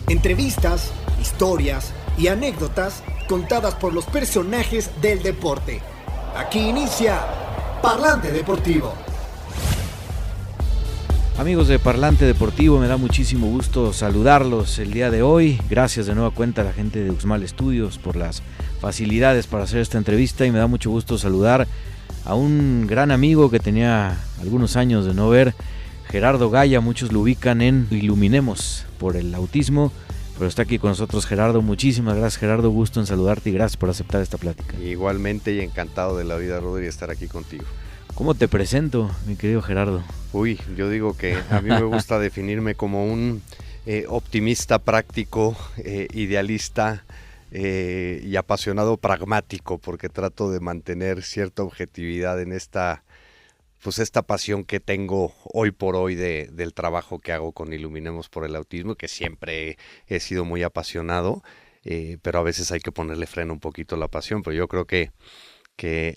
Entrevistas, historias y anécdotas contadas por los personajes del deporte. Aquí inicia Parlante Deportivo. Amigos de Parlante Deportivo, me da muchísimo gusto saludarlos el día de hoy. Gracias de nueva cuenta a la gente de Uxmal Studios por las facilidades para hacer esta entrevista, y me da mucho gusto saludar a un gran amigo que tenía algunos años de no ver, Gerardo Gaya. Muchos lo ubican en Iluminemos por el autismo, pero está aquí con nosotros Gerardo. Muchísimas gracias, Gerardo, gusto en saludarte y gracias por aceptar esta plática. Igualmente, y encantado de la vida, Rodri, estar aquí contigo. ¿Cómo te presento, mi querido Gerardo? Yo digo que a mí me gusta definirme como un optimista práctico, idealista y apasionado pragmático, porque trato de mantener cierta objetividad en esta pasión que tengo hoy por hoy del trabajo que hago con Iluminemos por el Autismo, que siempre he sido muy apasionado, pero a veces hay que ponerle freno un poquito a la pasión, pero yo creo que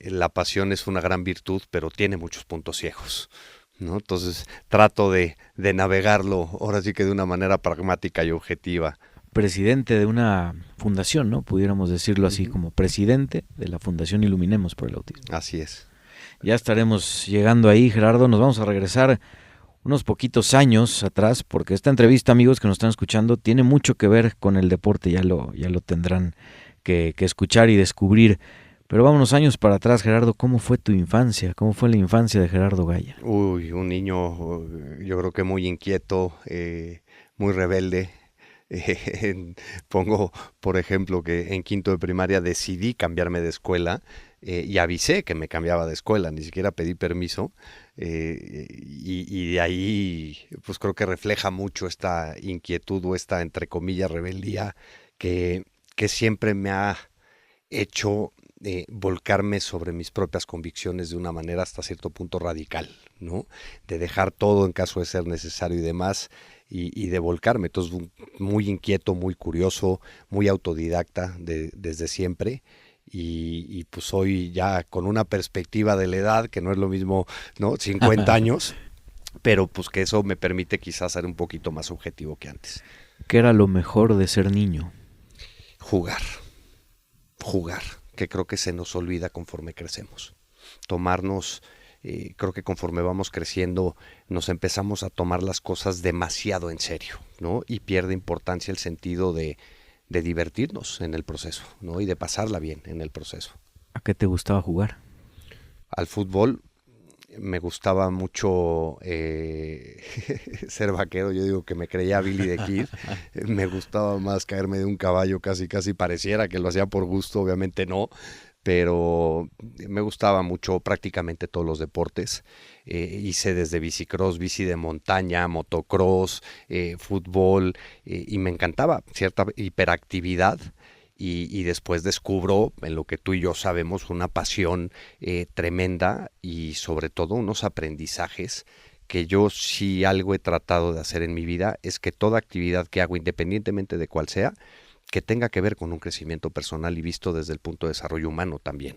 la pasión es una gran virtud, pero tiene muchos puntos ciegos, ¿no? Entonces trato de navegarlo, ahora sí que de una manera pragmática y objetiva. Presidente de una fundación, ¿no? Pudiéramos decirlo así, como presidente de la Fundación Iluminemos por el Autismo. Así es. Ya estaremos llegando ahí, Gerardo. Nos vamos a regresar unos poquitos años atrás, porque esta entrevista, amigos que nos están escuchando, tiene mucho que ver con el deporte. Ya lo tendrán que escuchar y descubrir. Pero vámonos años para atrás, Gerardo. ¿Cómo fue tu infancia? ¿Cómo fue la infancia de Gerardo Gaya? Un niño, yo creo que muy inquieto, muy rebelde. Pongo, por ejemplo, que en quinto de primaria decidí cambiarme de escuela y avisé que me cambiaba de escuela, ni siquiera pedí permiso, y de ahí pues creo que refleja mucho esta inquietud o esta, entre comillas, rebeldía que siempre me ha hecho volcarme sobre mis propias convicciones de una manera hasta cierto punto radical, ¿no? De dejar todo en caso de ser necesario y demás, y de volcarme. Entonces, muy inquieto, muy curioso, muy autodidacta desde siempre, y pues hoy ya con una perspectiva de la edad, que no es lo mismo, ¿no? 50 años, pero pues que eso me permite quizás ser un poquito más objetivo que antes. ¿Qué era lo mejor de ser niño? Jugar, que creo que se nos olvida conforme crecemos. Creo que conforme vamos creciendo nos empezamos a tomar las cosas demasiado en serio, ¿no? Y pierde importancia el sentido de divertirnos en el proceso, ¿no? Y de pasarla bien en el proceso. ¿A qué te gustaba jugar? Al fútbol. Me gustaba mucho ser vaquero. Yo digo que me creía Billy the Kid. Me gustaba más caerme de un caballo, casi pareciera que lo hacía por gusto, obviamente no, pero me gustaba mucho prácticamente todos los deportes. Hice desde bicicross, bici de montaña, motocross, fútbol, y me encantaba cierta hiperactividad. Y después descubro, en lo que tú y yo sabemos, una pasión tremenda, y sobre todo unos aprendizajes que yo, si algo he tratado de hacer en mi vida, es que toda actividad que hago, independientemente de cuál sea, que tenga que ver con un crecimiento personal y visto desde el punto de desarrollo humano también.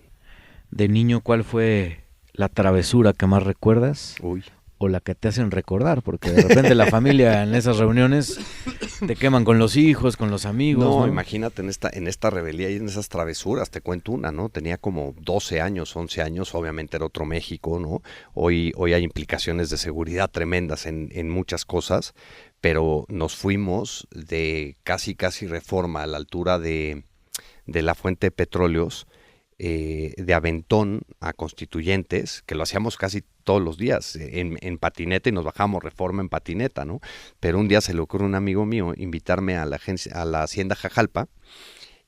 De niño, ¿cuál fue la travesura que más recuerdas? O la que te hacen recordar, porque de repente la familia en esas reuniones te queman con los hijos, con los amigos. No, imagínate en esta rebeldía y en esas travesuras. Te cuento una, ¿no? Tenía como 12 años, 11 años, obviamente era otro México, ¿no? Hoy hay implicaciones de seguridad tremendas en muchas cosas, pero nos fuimos de casi Reforma a la altura de la fuente de petróleos, de Aventón a Constituyentes, que lo hacíamos casi todos los días en patineta, y nos bajamos Reforma en patineta, ¿no? Pero un día se le ocurre a un amigo mío invitarme a la hacienda Jajalpa,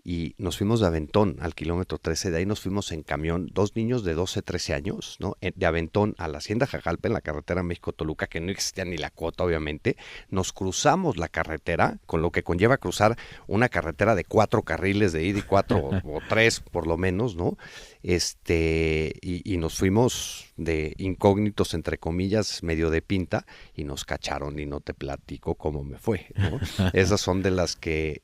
y nos fuimos de Aventón al kilómetro 13, de ahí nos fuimos en camión, 2 niños de 12, 13 años, ¿no? De Aventón a la hacienda Jajalpa en la carretera México-Toluca, que no existía ni la cuota, obviamente. Nos cruzamos la carretera, con lo que conlleva cruzar una carretera de 4 carriles de ida y 4 o 3 por lo menos, ¿no? Y nos fuimos de incógnitos, entre comillas, medio de pinta, y nos cacharon, y no te platico cómo me fue, ¿no? Esas son de las que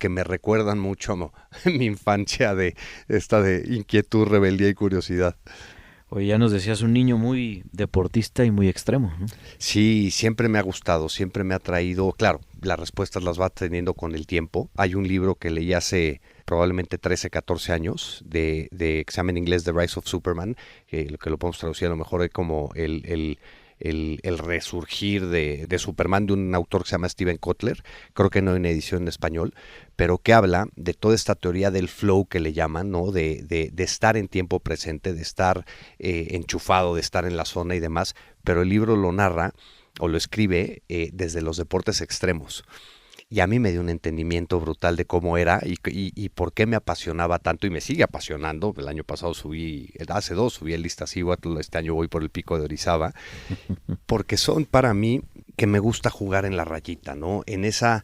me recuerdan mucho mi infancia, de esta de inquietud, rebeldía y curiosidad. Oye, ya nos decías un niño muy deportista y muy extremo, ¿no? Sí, siempre me ha gustado, siempre me ha traído, claro, las respuestas las va teniendo con el tiempo. Hay un libro que leí hace probablemente 13, 14 años de examen inglés de Rise of Superman, que lo podemos traducir a lo mejor como el resurgir de Superman, de un autor que se llama Steven Kotler. Creo que no hay una edición en español, pero que habla de toda esta teoría del flow que le llaman, ¿no? De estar en tiempo presente, de estar enchufado, de estar en la zona y demás, pero el libro lo narra o lo escribe desde los deportes extremos. Y a mí me dio un entendimiento brutal de cómo era y por qué me apasionaba tanto y me sigue apasionando. El año pasado hace 2 subí el Iztaccíhuatl, este año voy por el Pico de Orizaba, porque son para mí que me gusta jugar en la rayita, ¿no? En esa,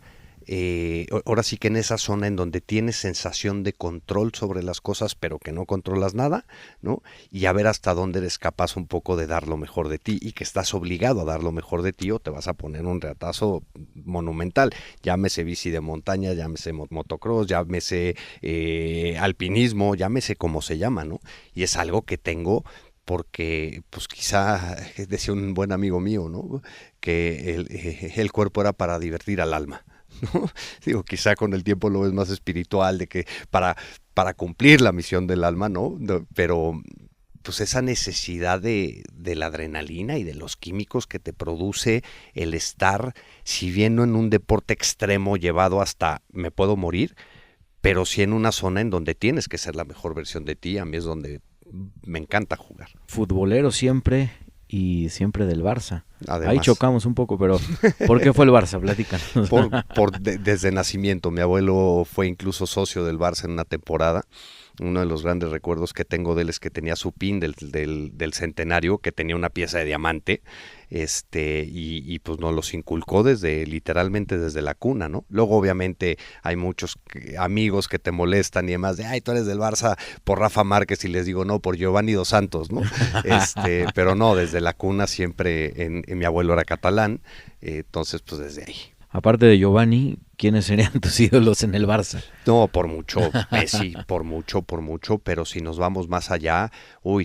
ahora sí que en esa zona en donde tienes sensación de control sobre las cosas, pero que no controlas nada, ¿no? Y a ver hasta dónde eres capaz un poco de dar lo mejor de ti y que estás obligado a dar lo mejor de ti o te vas a poner un reatazo monumental. Llámese bici de montaña, llámese motocross, llámese alpinismo, llámese como se llama, ¿no? Y es algo que tengo porque pues quizá decía un buen amigo mío, ¿no? Que el cuerpo era para divertir al alma, ¿no? Digo, quizá con el tiempo lo ves más espiritual, de que para cumplir la misión del alma, ¿no? Pero pues esa necesidad de la adrenalina y de los químicos que te produce el estar, si bien no en un deporte extremo llevado hasta me puedo morir, pero sí en una zona en donde tienes que ser la mejor versión de ti. A mí es donde me encanta jugar. Futbolero siempre y siempre del Barça. Además, ahí chocamos un poco, pero ¿por qué fue el Barça? Platícanos. Desde nacimiento. Mi abuelo fue incluso socio del Barça en una temporada. Uno de los grandes recuerdos que tengo de él es que tenía su pin del centenario, que tenía una pieza de diamante, y pues nos los inculcó literalmente desde la cuna, ¿no? Luego obviamente hay muchos amigos que te molestan y demás de, ay, tú eres del Barça por Rafa Márquez, y les digo, no, por Giovanni Dos Santos, ¿no? Pero no, desde la cuna siempre, mi abuelo era catalán, entonces pues desde ahí. Aparte de Giovanni, ¿quiénes serían tus ídolos en el Barça? No, por mucho, Messi, por mucho, pero si nos vamos más allá,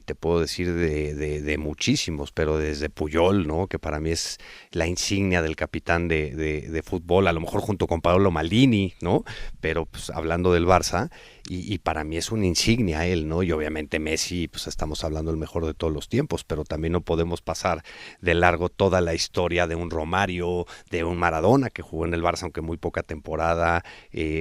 te puedo decir de muchísimos, pero desde Puyol, ¿no? Que para mí es la insignia del capitán de fútbol, a lo mejor junto con Paolo Maldini, ¿no? Pero pues hablando del Barça, y para mí es una insignia él, ¿no? Y obviamente Messi, pues estamos hablando del mejor de todos los tiempos, pero también no podemos pasar de largo toda la historia de un Romario, de un Maradona que jugó en el Barça aunque muy poca temporada,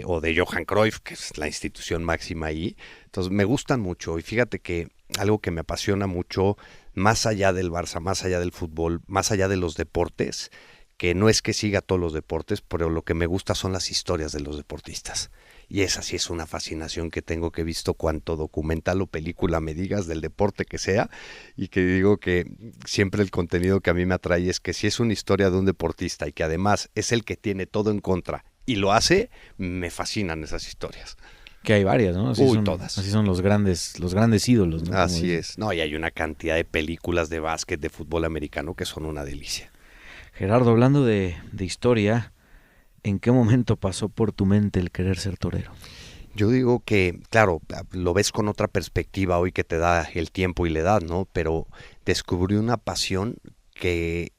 o de Johan Cruyff, que es la institución máxima ahí. Entonces me gustan mucho, y fíjate que algo que me apasiona mucho, más allá del Barça, más allá del fútbol, más allá de los deportes, que no es que siga todos los deportes, pero lo que me gusta son las historias de los deportistas. Y esa sí es una fascinación que tengo, que he visto cuanto documental o película me digas del deporte que sea, y que digo que siempre el contenido que a mí me atrae es que si es una historia de un deportista y que además es el que tiene todo en contra y lo hace, me fascinan esas historias. Que hay varias, ¿no? Así son, todas. Así son los grandes ídolos, ¿no? Así es. No, y hay una cantidad de películas de básquet, de fútbol americano que son una delicia. Gerardo, hablando de historia, ¿en qué momento pasó por tu mente el querer ser torero? Yo digo que, claro, lo ves con otra perspectiva hoy que te da el tiempo y la edad, ¿no? Pero descubrí una pasión que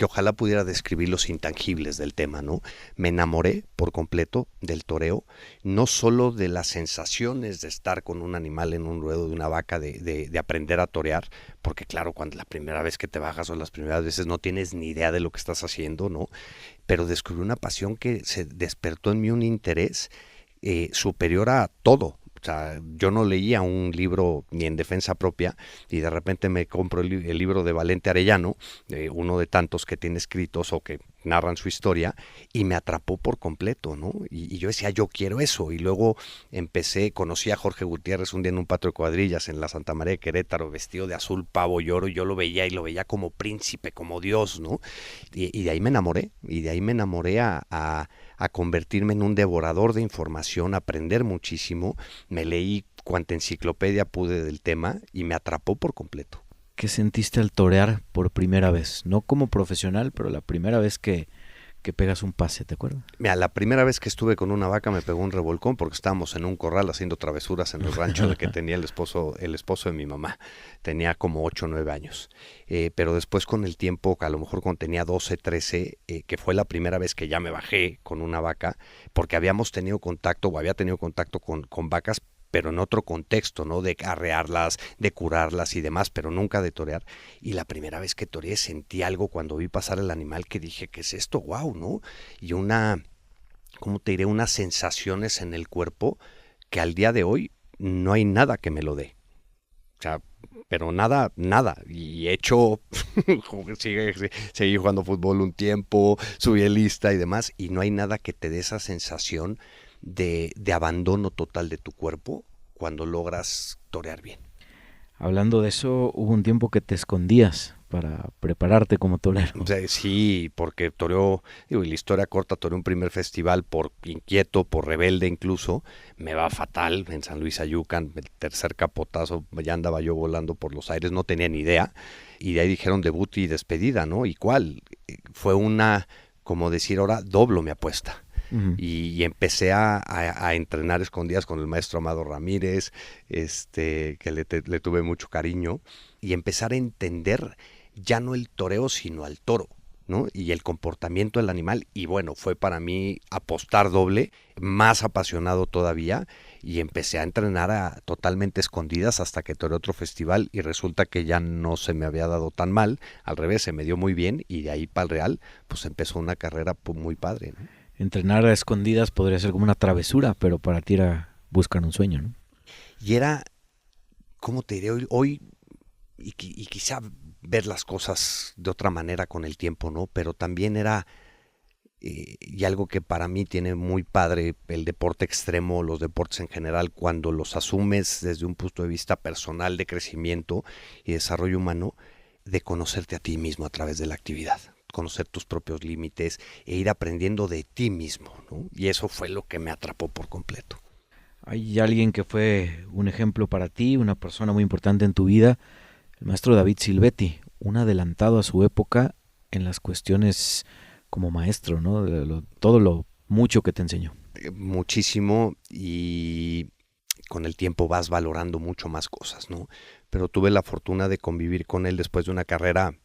ojalá pudiera describir los intangibles del tema, ¿no? Me enamoré por completo del toreo, no solo de las sensaciones de estar con un animal en un ruedo de una vaca, de aprender a torear, porque claro, cuando la primera vez que te bajas o las primeras veces no tienes ni idea de lo que estás haciendo, ¿no? Pero descubrí una pasión que se despertó en mí un interés superior a todo. O sea, yo no leía un libro ni en defensa propia, y de repente me compro el libro de Valente Arellano, uno de tantos que tiene escritos o que narran su historia, y me atrapó por completo, ¿no? Y yo decía, yo quiero eso. Y luego conocí a Jorge Gutiérrez un día en un patio de cuadrillas en la Santa María de Querétaro, vestido de azul pavo y oro, y yo lo veía como príncipe, como Dios, ¿no? Y de ahí me enamoré, a convertirme en un devorador de información, a aprender muchísimo. Me leí cuanta enciclopedia pude del tema y me atrapó por completo. ¿Qué sentiste al torear por primera vez? No como profesional, pero la primera vez que que pegas un pase, ¿te acuerdas? Mira, la primera vez que estuve con una vaca me pegó un revolcón porque estábamos en un corral haciendo travesuras en el rancho de que tenía el esposo de mi mamá. Tenía como 8 o 9 años. Pero después con el tiempo, a lo mejor cuando tenía 12, 13, que fue la primera vez que ya me bajé con una vaca, porque había tenido contacto con vacas, pero en otro contexto, ¿no? De arrearlas, de curarlas y demás, pero nunca de torear. Y la primera vez que toreé sentí algo cuando vi pasar el animal que dije, ¿qué es esto? ¡Wow! ¿No? Y ¿cómo te diré? Unas sensaciones en el cuerpo que al día de hoy no hay nada que me lo dé. O sea, pero nada. Y he hecho, seguí jugando fútbol un tiempo, subí el lista y demás, y no hay nada que te dé esa sensación de abandono total de tu cuerpo cuando logras torear bien. Hablando de eso, hubo un tiempo que te escondías para prepararte como torero. O sea, sí, porque toreó, y la historia corta, toreó un primer festival por inquieto, por rebelde incluso, me va fatal en San Luis Ayucan, el tercer capotazo, ya andaba yo volando por los aires, no tenía ni idea, y de ahí dijeron debut y despedida, ¿no? ¿Y cuál? Fue como decir ahora, doblo mi apuesta. Y empecé a entrenar escondidas con el maestro Amado Ramírez, que le tuve mucho cariño, y empezar a entender ya no el toreo, sino al toro, ¿no? Y el comportamiento del animal, y bueno, fue para mí apostar doble, más apasionado todavía, y empecé a entrenar totalmente escondidas hasta que toreé otro festival, y resulta que ya no se me había dado tan mal, al revés, se me dio muy bien, y de ahí para el Real, pues empezó una carrera muy padre, ¿no? Entrenar a escondidas podría ser como una travesura, pero para ti era buscar un sueño, ¿no? Y era, ¿cómo te diré? Hoy y quizá ver las cosas de otra manera con el tiempo, ¿no? Pero también era, y algo que para mí tiene muy padre el deporte extremo, los deportes en general, cuando los asumes desde un punto de vista personal de crecimiento y desarrollo humano, de conocerte a ti mismo a través de la actividad, conocer tus propios límites e ir aprendiendo de ti mismo, ¿no? Y eso fue lo que me atrapó por completo. ¿Hay alguien que fue un ejemplo para ti, una persona muy importante en tu vida? El maestro David Silvetti, un adelantado a su época en las cuestiones como maestro, ¿no? Todo lo mucho que te enseñó. Muchísimo, y con el tiempo vas valorando mucho más cosas, ¿no? Pero tuve la fortuna de convivir con él después de una carrera,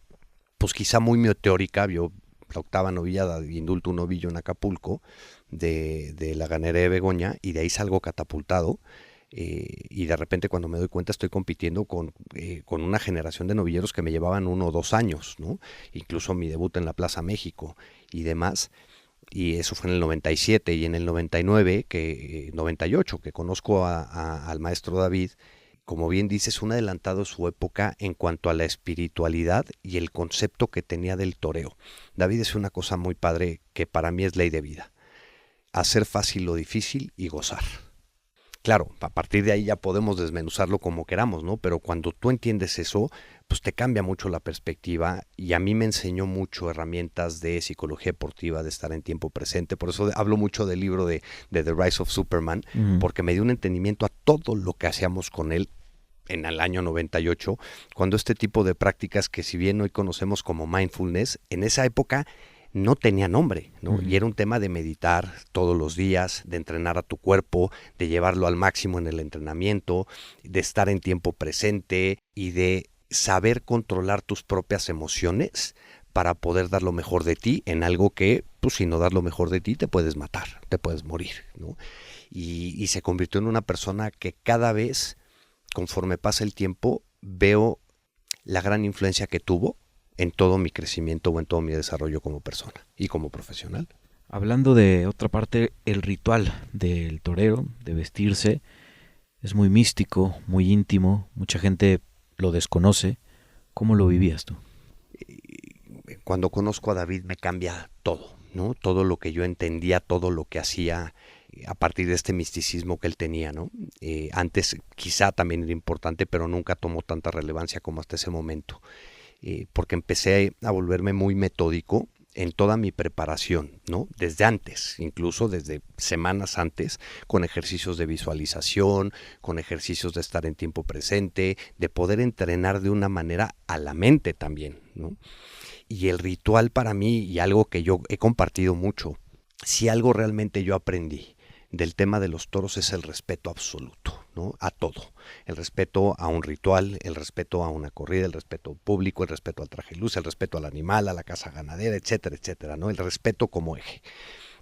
pues quizá muy meteórica. Vio la octava novillada de Indulto un Novillo en Acapulco, de la ganera de Begoña, y de ahí salgo catapultado. Y de repente cuando me doy cuenta estoy compitiendo con una generación de novilleros que me llevaban 1 o 2 años, ¿no? Incluso mi debut en la Plaza México y demás, y eso fue en el 97, y en el 99, 98, que conozco al maestro David, como bien dices, un adelantado a su época en cuanto a la espiritualidad y el concepto que tenía del toreo. David es una cosa muy padre que para mí es ley de vida: hacer fácil lo difícil y gozar. Claro, a partir de ahí ya podemos desmenuzarlo como queramos, ¿no? Pero cuando tú entiendes eso, pues te cambia mucho la perspectiva, y a mí me enseñó mucho herramientas de psicología deportiva, de estar en tiempo presente. Por eso hablo mucho del libro de The Rise of Superman, porque me dio un entendimiento a todo lo que hacíamos con él en el año 98, cuando este tipo de prácticas que si bien hoy conocemos como mindfulness, en esa época no tenía nombre, ¿no? Y era un tema de meditar todos los días, de entrenar a tu cuerpo, de llevarlo al máximo en el entrenamiento, de estar en tiempo presente y de saber controlar tus propias emociones para poder dar lo mejor de ti en algo que, pues si no das lo mejor de ti, te puedes matar, te puedes morir, ¿no? Y se convirtió en una persona que cada vez, conforme pasa el tiempo, veo la gran influencia que tuvo en todo mi crecimiento o en todo mi desarrollo como persona y como profesional. Hablando de otra parte, el ritual del torero, de vestirse, es muy místico, muy íntimo, mucha gente lo desconoce. ¿Cómo lo vivías tú? Cuando conozco a David me cambia todo, ¿no? Todo lo que yo entendía, todo lo que hacía a partir de este misticismo que él tenía, ¿no? Antes quizá también era importante, pero nunca tomó tanta relevancia como hasta ese momento. Porque empecé a volverme muy metódico en toda mi preparación, ¿no? Desde antes, incluso desde semanas antes, con ejercicios de visualización, con ejercicios de estar en tiempo presente, de poder entrenar de una manera a la mente también, ¿no? Y el ritual para mí, y algo que yo he compartido mucho, si algo realmente yo aprendí del tema de los toros es el respeto absoluto, ¿no? A todo. El respeto a un ritual, el respeto a una corrida, el respeto público, el respeto al traje y luz, el respeto al animal, a la casa ganadera, etcétera, etcétera, ¿no? El respeto como eje.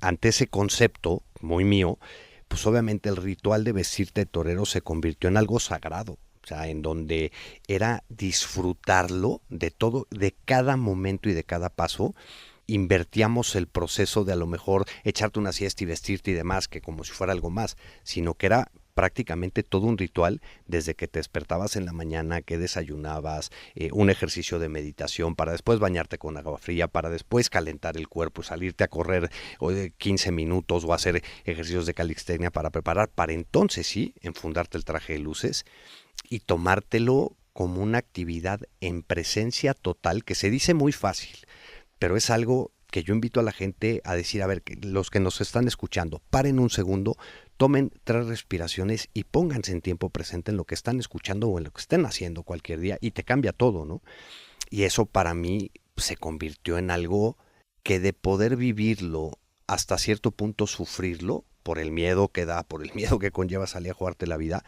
Ante ese concepto muy mío, pues obviamente el ritual de vestirte de torero se convirtió en algo sagrado. O sea, en donde era disfrutarlo de todo, de cada momento y de cada paso. Invertíamos el proceso de a lo mejor echarte una siesta y vestirte y demás, que como si fuera algo más, sino que era prácticamente todo un ritual desde que te despertabas en la mañana, que desayunabas, un ejercicio de meditación para después bañarte con agua fría, para después calentar el cuerpo, salirte a correr 15 minutos o hacer ejercicios de calistenia para preparar, para entonces sí, enfundarte el traje de luces y tomártelo como una actividad en presencia total, que se dice muy fácil, pero es algo que yo invito a la gente a decir, a ver, los que nos están escuchando, paren un segundo, tomen 3 respiraciones y pónganse en tiempo presente en lo que están escuchando o en lo que estén haciendo cualquier día y te cambia todo, ¿no? Y eso para mí se convirtió en algo que de poder vivirlo hasta cierto punto sufrirlo, por el miedo que da, por el miedo que conlleva salir a jugarte la vida,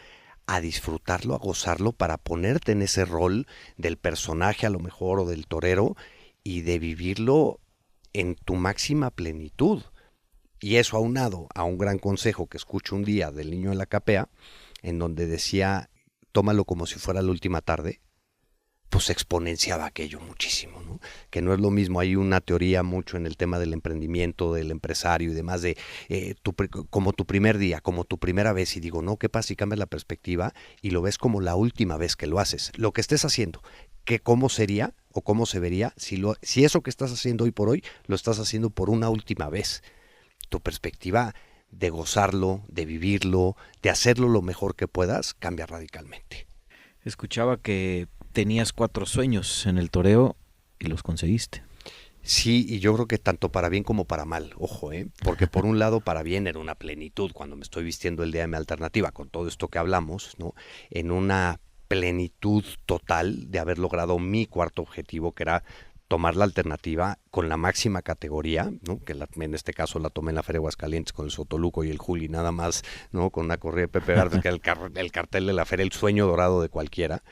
a disfrutarlo, a gozarlo, para ponerte en ese rol del personaje a lo mejor o del torero y de vivirlo en tu máxima plenitud. Y eso aunado a un gran consejo que escucho un día del niño de la capea, en donde decía, tómalo como si fuera la última tarde, pues exponenciaba aquello muchísimo, ¿no? Que no es lo mismo, hay una teoría mucho en el tema del emprendimiento, del empresario y demás, de como tu primer día, como tu primera vez, y digo, no, ¿qué pasa si cambias la perspectiva y lo ves como la última vez que lo haces? Lo que estés haciendo, que cómo sería o cómo se vería si eso que estás haciendo hoy por hoy lo estás haciendo por una última vez. Tu perspectiva de gozarlo, de vivirlo, de hacerlo lo mejor que puedas, cambia radicalmente. Escuchaba que tenías 4 sueños en el toreo y los conseguiste. Sí, y yo creo que tanto para bien como para mal, ojo, porque por un lado para bien era una plenitud cuando me estoy vistiendo el día de mi alternativa, con todo esto que hablamos, ¿no? En una plenitud total de haber logrado mi cuarto objetivo, que era tomar la alternativa con la máxima categoría, ¿no? Que en este caso la tomé en la Feria de Aguascalientes con el Sotoluco y el Juli, nada más, ¿no? Con una corrida de Pepe Garza, que el cartel de la feria, el sueño dorado de cualquiera.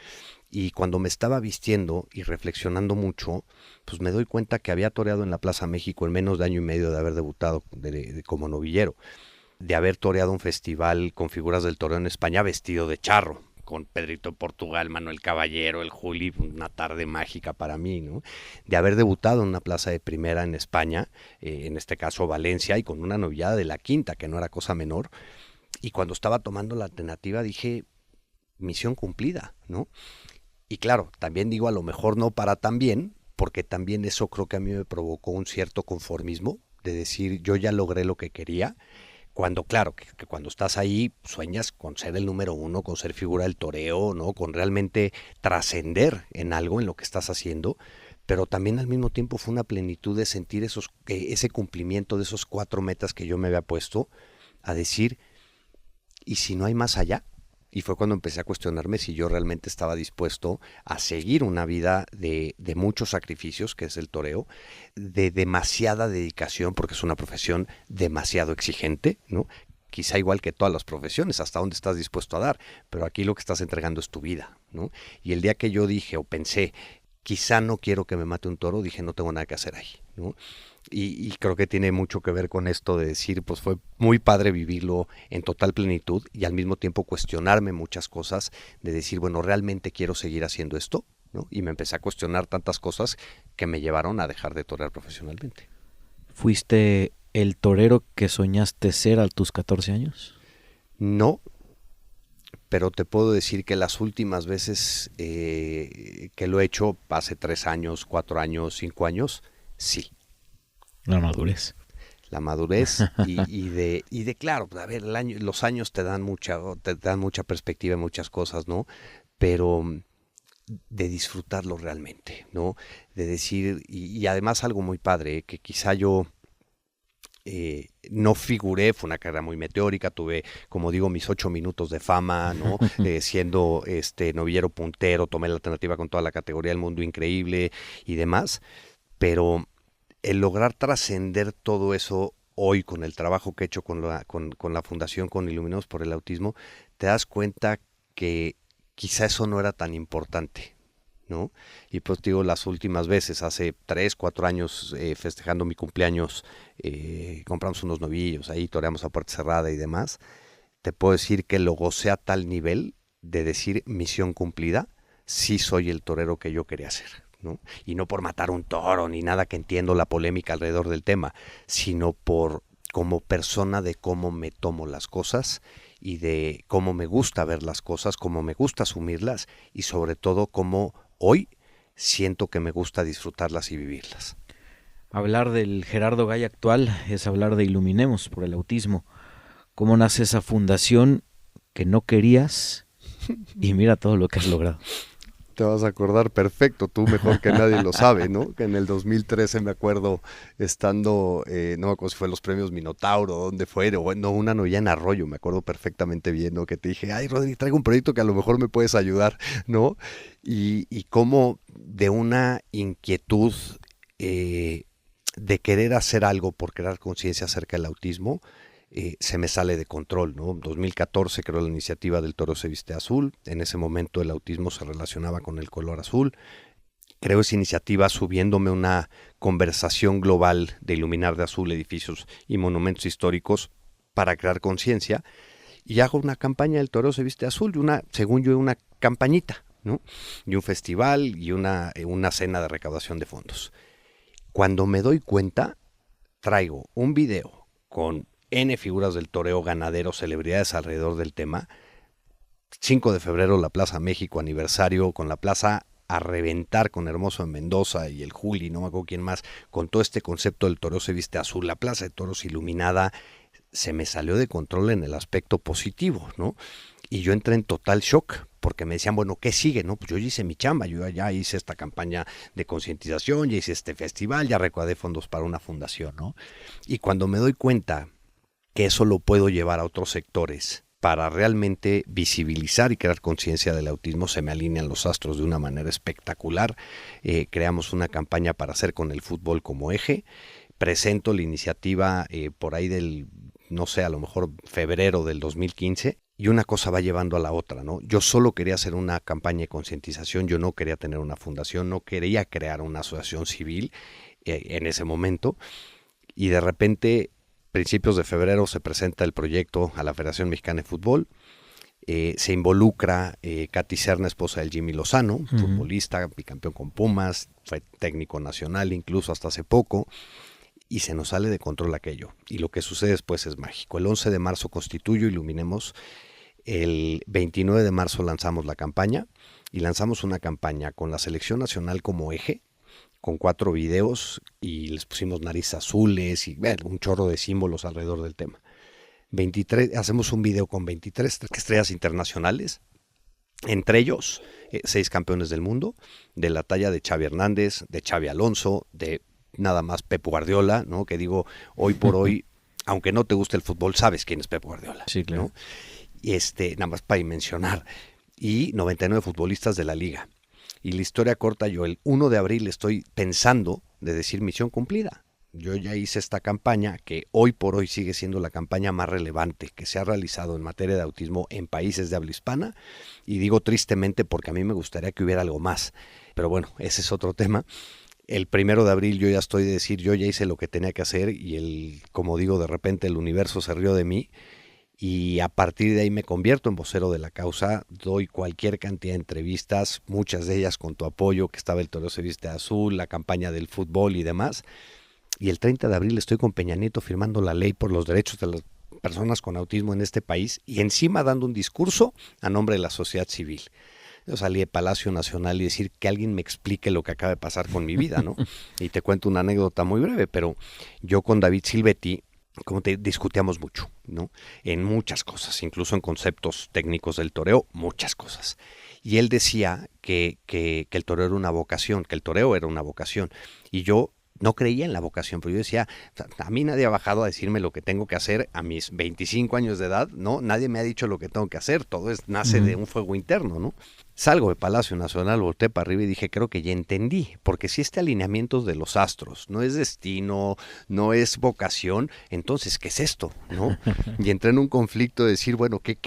Y cuando me estaba vistiendo y reflexionando mucho, pues me doy cuenta que había toreado en la Plaza México en menos de año y medio de haber debutado como novillero, de haber toreado un festival con figuras del toreo en España vestido de charro, con Pedrito Portugal, Manuel Caballero, el Juli, una tarde mágica para mí, ¿no? De haber debutado en una plaza de primera en España, en este caso Valencia, y con una novillada de la quinta, que no era cosa menor. Y cuando estaba tomando la alternativa dije, misión cumplida, ¿no? Y claro, también digo, a lo mejor no para tan bien, porque también eso creo que a mí me provocó un cierto conformismo, de decir, yo ya logré lo que quería, cuando claro, que cuando estás ahí sueñas con ser el número 1, con ser figura del toreo, ¿no? Con realmente trascender en algo, en lo que estás haciendo, pero también al mismo tiempo fue una plenitud de sentir ese cumplimiento de esos 4 metas que yo me había puesto, a decir, ¿y si no hay más allá? Y fue cuando empecé a cuestionarme si yo realmente estaba dispuesto a seguir una vida de muchos sacrificios, que es el toreo, de demasiada dedicación, porque es una profesión demasiado exigente, ¿no? Quizá igual que todas las profesiones, hasta dónde estás dispuesto a dar, pero aquí lo que estás entregando es tu vida, ¿no? Y el día que yo dije o pensé, quizá no quiero que me mate un toro, dije, no tengo nada que hacer ahí, ¿no? Y creo que tiene mucho que ver con esto de decir, pues fue muy padre vivirlo en total plenitud y al mismo tiempo cuestionarme muchas cosas, de decir, bueno, ¿realmente quiero seguir haciendo esto? ¿No? Y me empecé a cuestionar tantas cosas que me llevaron a dejar de torear profesionalmente. ¿Fuiste el torero que soñaste ser a tus 14 años? No, pero te puedo decir que las últimas veces que lo he hecho, hace 3 años, 4 años, 5 años, sí. La madurez. La madurez y de claro, a ver, los años te dan mucha perspectiva en muchas cosas, ¿no? Pero de disfrutarlo realmente, ¿no? De decir, y además algo muy padre, que quizá yo no figuré, fue una carrera muy meteórica, tuve, como digo, mis 8 minutos de fama, ¿no? Siendo novillero puntero, tomé la alternativa con toda la categoría del mundo increíble y demás. pero el lograr trascender todo eso hoy con el trabajo que he hecho con la Fundación, con Iluminados por el Autismo, te das cuenta que quizá eso no era tan importante, ¿no? Y pues digo, las últimas veces, hace 3, 4 años, festejando mi cumpleaños, compramos unos novillos, ahí toreamos a puerta cerrada y demás, te puedo decir que lo gocé a tal nivel de decir misión cumplida, sí soy el torero que yo quería ser, ¿no? Y no por matar un toro ni nada, que entiendo la polémica alrededor del tema, sino por como persona, de cómo me tomo las cosas y de cómo me gusta ver las cosas, cómo me gusta asumirlas y sobre todo cómo hoy siento que me gusta disfrutarlas y vivirlas. Hablar del Gerardo Gay actual es hablar de Iluminemos por el Autismo. ¿Cómo nace esa fundación que no querías? Y mira todo lo que has logrado. Te vas a acordar perfecto, tú mejor que nadie lo sabe, ¿no? Que en el 2013 me acuerdo estando, no me acuerdo si fue los premios Minotauro, dónde fue, o bueno, una novia en Arroyo, me acuerdo perfectamente bien, ¿no? Que te dije, ay, Rodri, traigo un proyecto que a lo mejor me puedes ayudar, ¿no? Y cómo de una inquietud de querer hacer algo por crear conciencia acerca del autismo, se me sale de control, ¿no? En 2014 creo la iniciativa del Toro se viste azul, en ese momento el autismo se relacionaba con el color azul, creo esa iniciativa subiéndome una conversación global de iluminar de azul edificios y monumentos históricos para crear conciencia, y hago una campaña del Toro se viste azul, según yo una campañita, ¿no? Y un festival y una cena de recaudación de fondos. Cuando me doy cuenta, traigo un video con N figuras del toreo, ganaderos, celebridades alrededor del tema. 5 de febrero, la Plaza México, aniversario, con la plaza a reventar, con Hermoso en Mendoza y el Juli, no me acuerdo quién más, con todo este concepto del toreo se viste azul, la Plaza de Toros iluminada. Se me salió de control en el aspecto positivo, ¿no? Y yo entré en total shock, porque me decían, bueno, ¿qué sigue? No, pues yo ya hice mi chamba, yo ya hice esta campaña de concientización, ya hice este festival, ya recaudé fondos para una fundación, ¿no? Y cuando me doy cuenta que eso lo puedo llevar a otros sectores para realmente visibilizar y crear conciencia del autismo, se me alinean los astros de una manera espectacular. Creamos una campaña para hacer con el fútbol como eje. Presento la iniciativa por ahí del, no sé, a lo mejor febrero del 2015, y una cosa va llevando a la otra, ¿no? Yo solo quería hacer una campaña de concientización, yo no quería tener una fundación, no quería crear una asociación civil en ese momento, y de repente principios de febrero se presenta el proyecto a la Federación Mexicana de Fútbol, se involucra Katy Serna, esposa del Jimmy Lozano, futbolista, bicampeón con Pumas, fue técnico nacional incluso hasta hace poco, y se nos sale de control aquello. Y lo que sucede después es mágico. El 11 de marzo constituyo Iluminemos, el 29 de marzo lanzamos la campaña, y lanzamos una campaña con la selección nacional como eje, con 4 videos y les pusimos narices azules y un chorro de símbolos alrededor del tema. Hacemos un video con 23 estrellas internacionales, entre ellos 6 campeones del mundo, de la talla de Xavi Hernández, de Xavi Alonso, de nada más Pep Guardiola, ¿no? Que digo, hoy por hoy, aunque no te guste el fútbol, sabes quién es Pep Guardiola. Sí, claro. ¿No? Y nada más para mencionar, y 99 futbolistas de la liga. Y la historia corta, yo el 1 de abril estoy pensando de decir misión cumplida. Yo ya hice esta campaña que hoy por hoy sigue siendo la campaña más relevante que se ha realizado en materia de autismo en países de habla hispana. Y digo tristemente porque a mí me gustaría que hubiera algo más. Pero bueno, ese es otro tema. El 1 de abril yo ya estoy de decir, yo ya hice lo que tenía que hacer y como digo, de repente el universo se rió de mí. Y a partir de ahí me convierto en vocero de la causa, doy cualquier cantidad de entrevistas, muchas de ellas con tu apoyo, que estaba el Toro se viste azul, la campaña del fútbol y demás. Y el 30 de abril estoy con Peña Nieto firmando la ley por los derechos de las personas con autismo en este país y encima dando un discurso a nombre de la sociedad civil. Yo salí de Palacio Nacional y decir que alguien me explique lo que acaba de pasar con mi vida, ¿no? Y te cuento una anécdota muy breve, pero yo con David Silvetti, como te discutíamos mucho, ¿no? En muchas cosas, incluso en conceptos técnicos del toreo, muchas cosas. Y él decía que el toreo era una vocación, que el toreo era una vocación. Y yo no creía en la vocación, pero yo decía, a mí nadie ha bajado a decirme lo que tengo que hacer a mis 25 años de edad, ¿no? Nadie me ha dicho lo que tengo que hacer, todo nace de un fuego interno, ¿no? Salgo de Palacio Nacional, volteé para arriba y dije, creo que ya entendí, porque si este alineamiento es de los astros, no es destino, no es vocación, entonces, ¿qué es esto? ¿No? Y entré en un conflicto de decir, bueno, ¿qué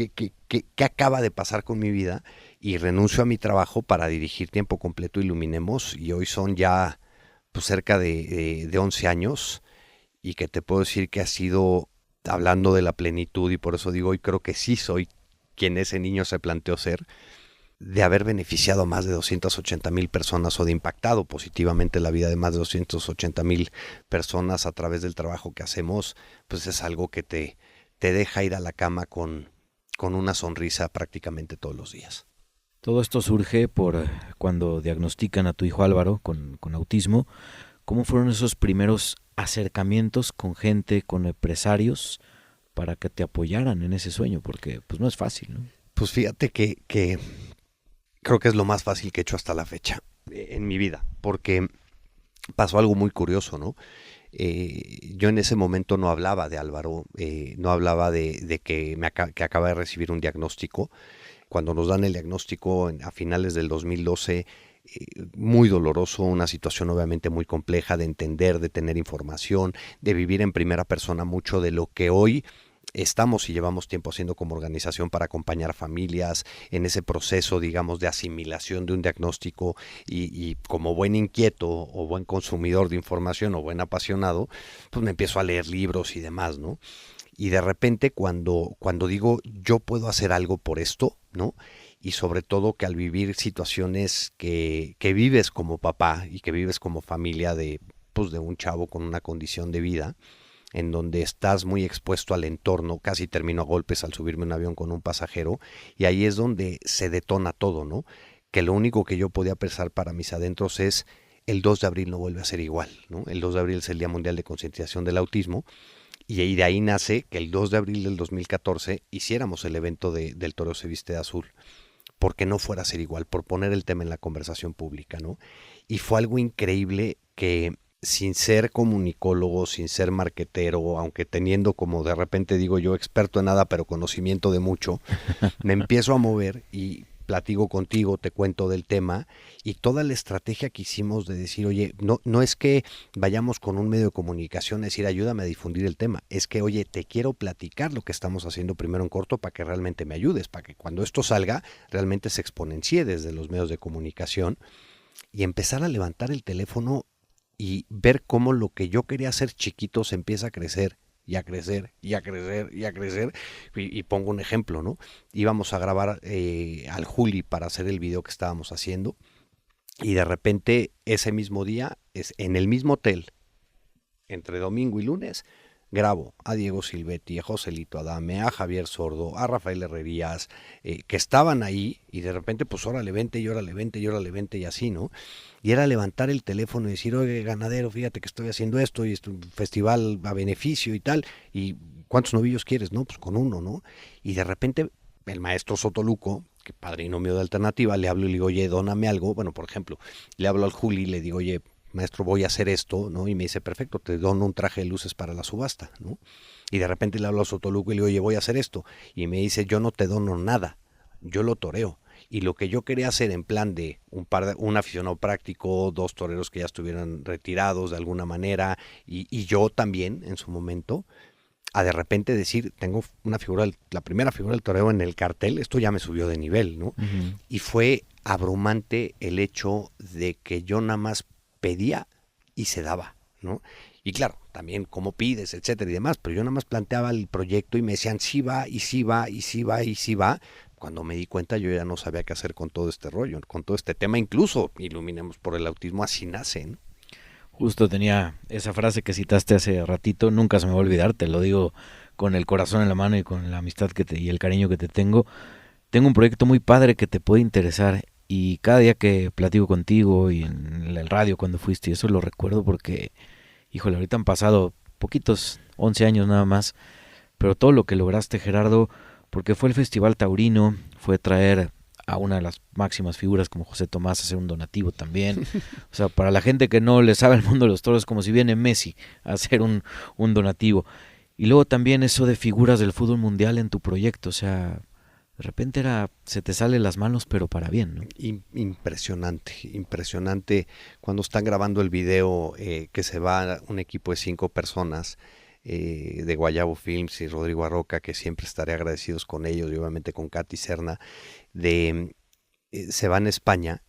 acaba de pasar con mi vida? Y renuncio a mi trabajo para dirigir tiempo completo Iluminemos, y hoy son ya pues cerca de 11 años, y que te puedo decir que ha sido, hablando de la plenitud, y por eso digo, hoy creo que sí soy quien ese niño se planteó ser, de haber beneficiado a más de 280,000 personas o de impactado positivamente la vida de más de 280,000 personas a través del trabajo que hacemos, pues es algo que te deja ir a la cama con una sonrisa prácticamente todos los días. Todo esto surge por cuando diagnostican a tu hijo Álvaro con autismo. ¿Cómo fueron esos primeros acercamientos con gente, con empresarios, para que te apoyaran en ese sueño? Porque pues no es fácil, ¿no? Pues fíjate que creo que es lo más fácil que he hecho hasta la fecha en mi vida, porque pasó algo muy curioso, ¿no? Yo en ese momento no hablaba de Álvaro, no hablaba de que acaba de recibir un diagnóstico. Cuando nos dan el diagnóstico a finales del 2012, muy doloroso, una situación obviamente muy compleja de entender, de tener información, de vivir en primera persona mucho de lo que hoy estamos y llevamos tiempo haciendo como organización para acompañar familias en ese proceso, digamos, de asimilación de un diagnóstico, y como buen inquieto o buen consumidor de información o buen apasionado, pues me empiezo a leer libros y demás, ¿no? Y de repente cuando digo, yo puedo hacer algo por esto, ¿no? Y sobre todo que al vivir situaciones que vives como papá y que vives como familia de un chavo con una condición de vida, en donde estás muy expuesto al entorno, casi termino a golpes al subirme a un avión con un pasajero, y ahí es donde se detona todo, ¿no? Que lo único que yo podía pensar para mis adentros es, el 2 de abril no vuelve a ser igual, ¿no? El 2 de abril es el Día Mundial de Concientización del Autismo, y de ahí nace que el 2 de abril del 2014 hiciéramos el evento del Toreo se viste de azul, porque no fuera a ser igual, por poner el tema en la conversación pública, ¿no? Y fue algo increíble que, sin ser comunicólogo, sin ser marquetero, aunque teniendo, como de repente digo yo, experto en nada, pero conocimiento de mucho, me empiezo a mover y platico contigo, te cuento del tema, y toda la estrategia que hicimos de decir, oye, no es que vayamos con un medio de comunicación a decir, ayúdame a difundir el tema, es que, oye, te quiero platicar lo que estamos haciendo primero en corto para que realmente me ayudes, para que cuando esto salga realmente se exponencie desde los medios de comunicación, y empezar a levantar el teléfono y ver cómo lo que yo quería hacer chiquito se empieza a crecer y a crecer y a crecer y a crecer. Y pongo un ejemplo, ¿no? Íbamos a grabar al Juli para hacer el video que estábamos haciendo, y de repente ese mismo día, en el mismo hotel, entre domingo y lunes, grabo a Diego Silvetti, a Joselito Adame, a Javier Sordo, a Rafael Herrerías, que estaban ahí, y de repente pues órale vente, y órale vente, y órale vente, y así, ¿no? Y era levantar el teléfono y decir, oye, ganadero, fíjate que estoy haciendo esto, y es un festival a beneficio y tal, y ¿cuántos novillos quieres? No, pues con uno, ¿no? Y de repente el maestro Sotoluco, que padrino mío de Alternativa, le hablo y le digo, oye, dóname algo. Bueno, por ejemplo, le hablo al Juli y le digo, oye, maestro, voy a hacer esto, ¿no? Y me dice, perfecto, te dono un traje de luces para la subasta, ¿no? Y de repente le hablo a Sotoluco y le digo, oye, voy a hacer esto. Y me dice, yo no te dono nada, yo lo toreo. Y lo que yo quería hacer en plan de un aficionado práctico, 2 toreros que ya estuvieran retirados de alguna manera, y yo también en su momento, a de repente decir, tengo la primera figura del toreo en el cartel, esto ya me subió de nivel, ¿no? Uh-huh. Y fue abrumante el hecho de que yo nada más pedía y se daba, ¿no? Y claro, también cómo pides, etcétera y demás, pero yo nada más planteaba el proyecto y me decían sí va, y sí va, y sí va, y sí va. Cuando me di cuenta yo ya no sabía qué hacer con todo este rollo, con todo este tema, incluso Iluminemos por el Autismo, así nace, ¿no? Justo tenía esa frase que citaste hace ratito, nunca se me va a olvidar, te lo digo con el corazón en la mano y con la amistad y el cariño que te tengo. Tengo un proyecto muy padre que te puede interesar, y cada día que platico contigo y en el radio cuando fuiste, eso lo recuerdo porque, híjole, ahorita han pasado poquitos, 11 años nada más, pero todo lo que lograste, Gerardo, porque fue el Festival Taurino, fue traer a una de las máximas figuras como José Tomás a hacer un donativo también. O sea, para la gente que no le sabe el mundo de los toros, es como si viene Messi a hacer un donativo. Y luego también eso de figuras del fútbol mundial en tu proyecto, o sea, de repente se te sale las manos, pero para bien, ¿no? Impresionante cuando están grabando el video que se va un equipo de 5 personas de Guayabo Films y Rodrigo Arroca, que siempre estaré agradecidos con ellos y obviamente con Katy Serna, se van a España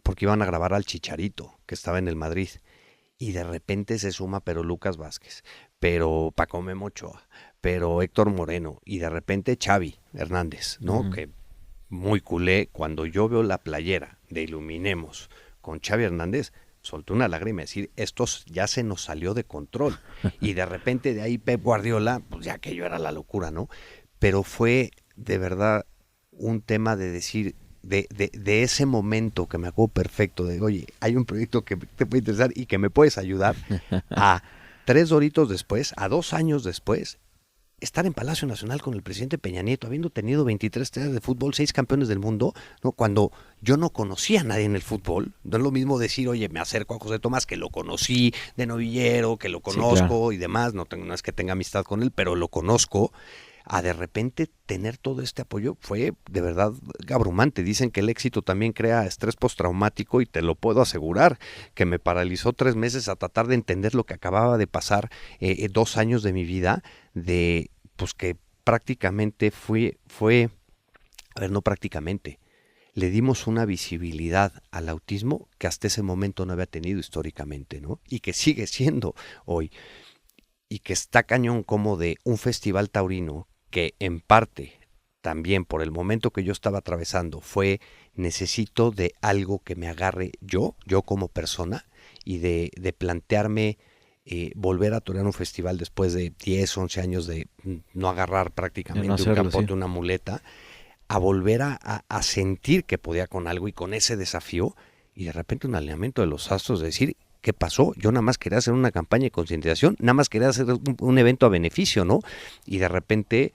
porque iban a grabar al Chicharito, que estaba en el Madrid. Y de repente se suma pero Lucas Vázquez, pero Paco Memo Ochoa, pero Héctor Moreno y de repente Xavi Hernández, ¿no? Uh-huh. Que muy culé, cuando yo veo la playera de Iluminemos con Xavi Hernández, solté una lágrima y decir, esto ya se nos salió de control. Y de repente de ahí Pep Guardiola, pues ya aquello era la locura, ¿no? Pero fue de verdad un tema de decir, de ese momento que me acuerdo perfecto, de oye, hay un proyecto que te puede interesar y que me puedes ayudar, a 3 doritos después, a 2 años después, estar en Palacio Nacional con el presidente Peña Nieto, habiendo tenido 23 estrellas de fútbol, 6 campeones del mundo, ¿no? Cuando yo no conocía a nadie en el fútbol. No es lo mismo decir, oye, me acerco a José Tomás, que lo conocí de novillero, que lo conozco, sí, claro, y demás, no es que tenga amistad con él, pero lo conozco. A de repente tener todo este apoyo fue de verdad abrumante. Dicen que el éxito también crea estrés postraumático y te lo puedo asegurar, que me paralizó 3 meses a tratar de entender lo que acababa de pasar, 2 años de mi vida, de pues que prácticamente no prácticamente, le dimos una visibilidad al autismo que hasta ese momento no había tenido históricamente, ¿no? Y que sigue siendo hoy. Y que está cañón como de un festival taurino que en parte también por el momento que yo estaba atravesando fue necesito de algo que me agarre yo como persona y de plantearme volver a torear un festival después de 10, 11 años de no agarrar prácticamente no hacerlo, un capote, sí, una muleta, a volver a sentir que podía con algo y con ese desafío y de repente un alineamiento de los astros de decir, ¿qué pasó? Yo nada más quería hacer una campaña de concientización, nada más quería hacer un evento a beneficio, ¿no? Y de repente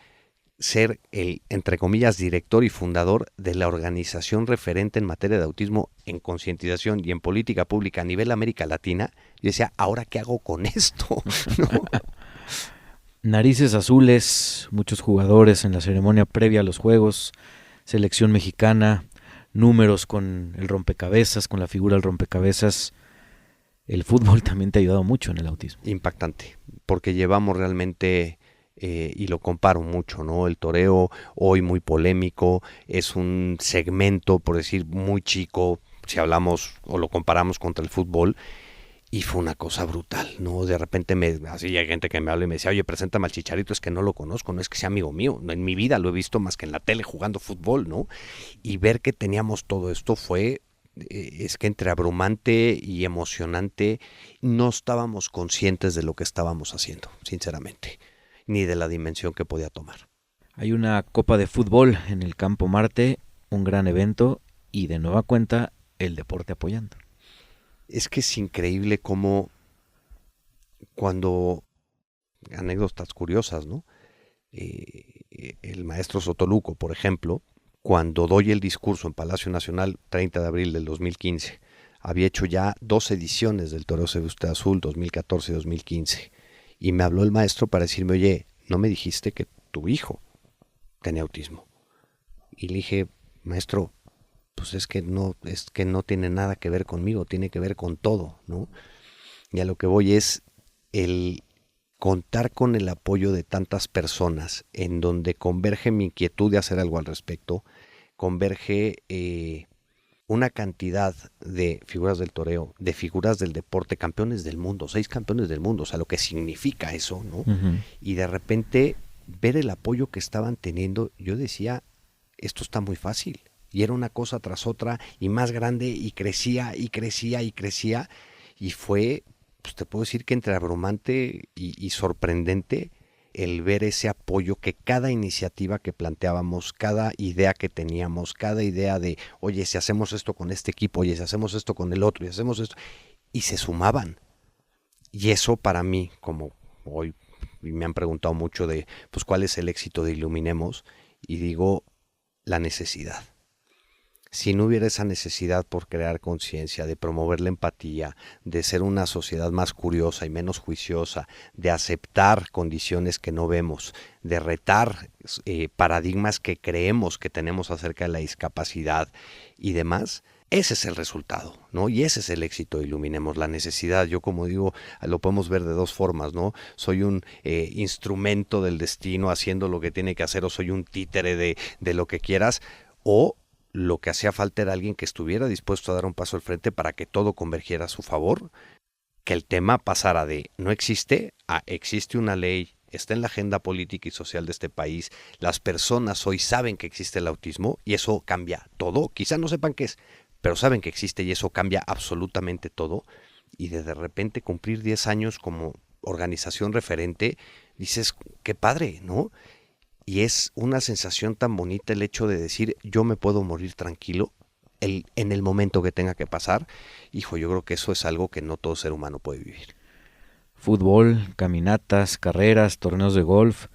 ser el, entre comillas, director y fundador de la organización referente en materia de autismo en concientización y en política pública a nivel América Latina, yo decía, ¿ahora qué hago con esto? ¿No? Narices azules, muchos jugadores en la ceremonia previa a los Juegos, selección mexicana, números con el rompecabezas, con la figura del rompecabezas. El fútbol también te ha ayudado mucho en el autismo. Impactante, porque llevamos realmente, y lo comparo mucho, ¿no? El toreo hoy muy polémico, es un segmento, por decir, muy chico, si hablamos o lo comparamos contra el fútbol, y fue una cosa brutal, ¿no? De repente así hay gente que me habla y me decía, oye, preséntame al Chicharito, es que no lo conozco, no es que sea amigo mío, en mi vida lo he visto más que en la tele jugando fútbol, ¿no? Y ver que teníamos todo esto fue... es que entre abrumante y emocionante no estábamos conscientes de lo que estábamos haciendo, sinceramente, ni de la dimensión que podía tomar. Hay una Copa de Fútbol en el Campo Marte, un gran evento y de nueva cuenta el deporte apoyando. Es que es increíble cómo cuando, anécdotas curiosas, ¿no? El maestro Sotoluco, por ejemplo, cuando doy el discurso en Palacio Nacional, 30 de abril del 2015, había hecho ya 2 ediciones del Toreo Se Ve Usted Azul, 2014 y 2015. Y me habló el maestro para decirme, oye, ¿no me dijiste que tu hijo tenía autismo? Y le dije, maestro, pues es que no tiene nada que ver conmigo, tiene que ver con todo, ¿no? Y a lo que voy es el contar con el apoyo de tantas personas en donde converge mi inquietud de hacer algo al respecto, converge una cantidad de figuras del toreo, de figuras del deporte, campeones del mundo, 6 campeones del mundo, o sea, lo que significa eso, ¿no? Uh-huh. Y de repente ver el apoyo que estaban teniendo, yo decía, esto está muy fácil. Y era una cosa tras otra y más grande y crecía y crecía y crecía y fue, pues te puedo decir que entre abrumante y sorprendente el ver ese apoyo que cada iniciativa que planteábamos, cada idea que teníamos, cada idea de, oye, si hacemos esto con este equipo, oye, si hacemos esto con el otro, y hacemos esto, y se sumaban. Y eso para mí, como hoy me han preguntado mucho de, pues, ¿cuál es el éxito de Iluminemos? Y digo, la necesidad. si no hubiera esa necesidad por crear conciencia, de promover la empatía, de ser una sociedad más curiosa y menos juiciosa, de aceptar condiciones que no vemos, de retar paradigmas que creemos que tenemos acerca de la discapacidad y demás, ese es el resultado, ¿no? Y ese es el éxito de Iluminemos, la necesidad. Yo, como digo, lo podemos ver de dos formas, ¿no? Soy un instrumento del destino haciendo lo que tiene que hacer, o soy un títere de lo que quieras, o lo que hacía falta era alguien que estuviera dispuesto a dar un paso al frente para que todo convergiera a su favor, que el tema pasara de no existe a existe una ley, está en la agenda política y social de este país, las personas hoy saben que existe el autismo y eso cambia todo, quizá no sepan qué es, pero saben que existe y eso cambia absolutamente todo, y de repente cumplir 10 años como organización referente, dices, qué padre, ¿no? Y es una sensación tan bonita el hecho de decir, yo me puedo morir tranquilo en el momento que tenga que pasar. Hijo, yo creo que eso es algo que no todo ser humano puede vivir. Fútbol, caminatas, carreras, torneos de golf,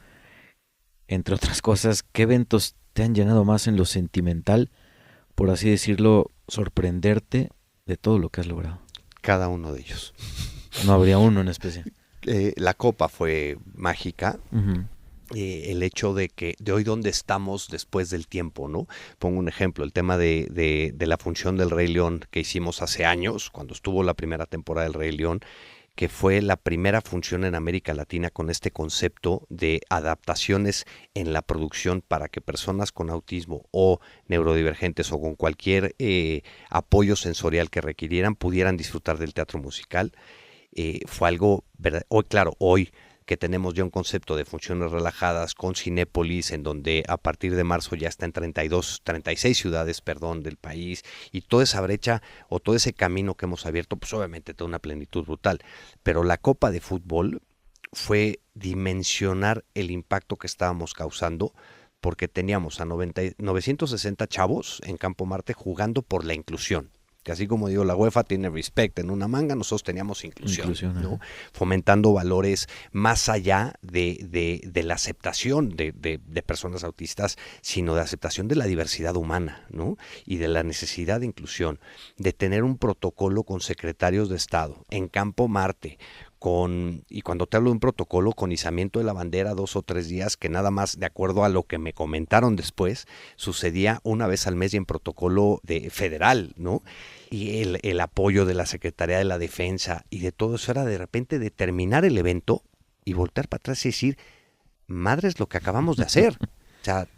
entre otras cosas, ¿qué eventos te han llenado más en lo sentimental, por así decirlo, sorprenderte de todo lo que has logrado? Cada uno de ellos. No habría uno en especial. La Copa fue mágica. Uh-huh. El hecho de que de hoy donde estamos después del tiempo, ¿no? Pongo un ejemplo, el tema de la función del Rey León que hicimos hace años, cuando estuvo la primera temporada del Rey León, que fue la primera función en América Latina con este concepto de adaptaciones en la producción para que personas con autismo o neurodivergentes o con cualquier apoyo sensorial que requirieran pudieran disfrutar del teatro musical. Fue algo, hoy claro, hoy que tenemos ya un concepto de funciones relajadas con Cinépolis, en donde a partir de marzo ya está en 36 ciudades, del país, y toda esa brecha o todo ese camino que hemos abierto, pues obviamente toda una plenitud brutal. Pero la Copa de Fútbol fue dimensionar el impacto que estábamos causando, porque teníamos a 960 chavos en Campo Marte jugando por la inclusión. Que así como digo, la UEFA tiene respect en una manga, nosotros teníamos inclusión, ¿no? Fomentando valores más allá de la aceptación de personas autistas, sino de aceptación de la diversidad humana, ¿no? Y de la necesidad de inclusión, de tener un protocolo con secretarios de Estado en Campo Marte, y cuando te hablo de un protocolo con izamiento de la bandera 2 o 3 días, que nada más, de acuerdo a lo que me comentaron después, sucedía una vez al mes y en protocolo federal, ¿no? Y el apoyo de la Secretaría de la Defensa y de todo eso era de repente de terminar el evento y voltear para atrás y decir, madre es lo que acabamos de hacer. O sea,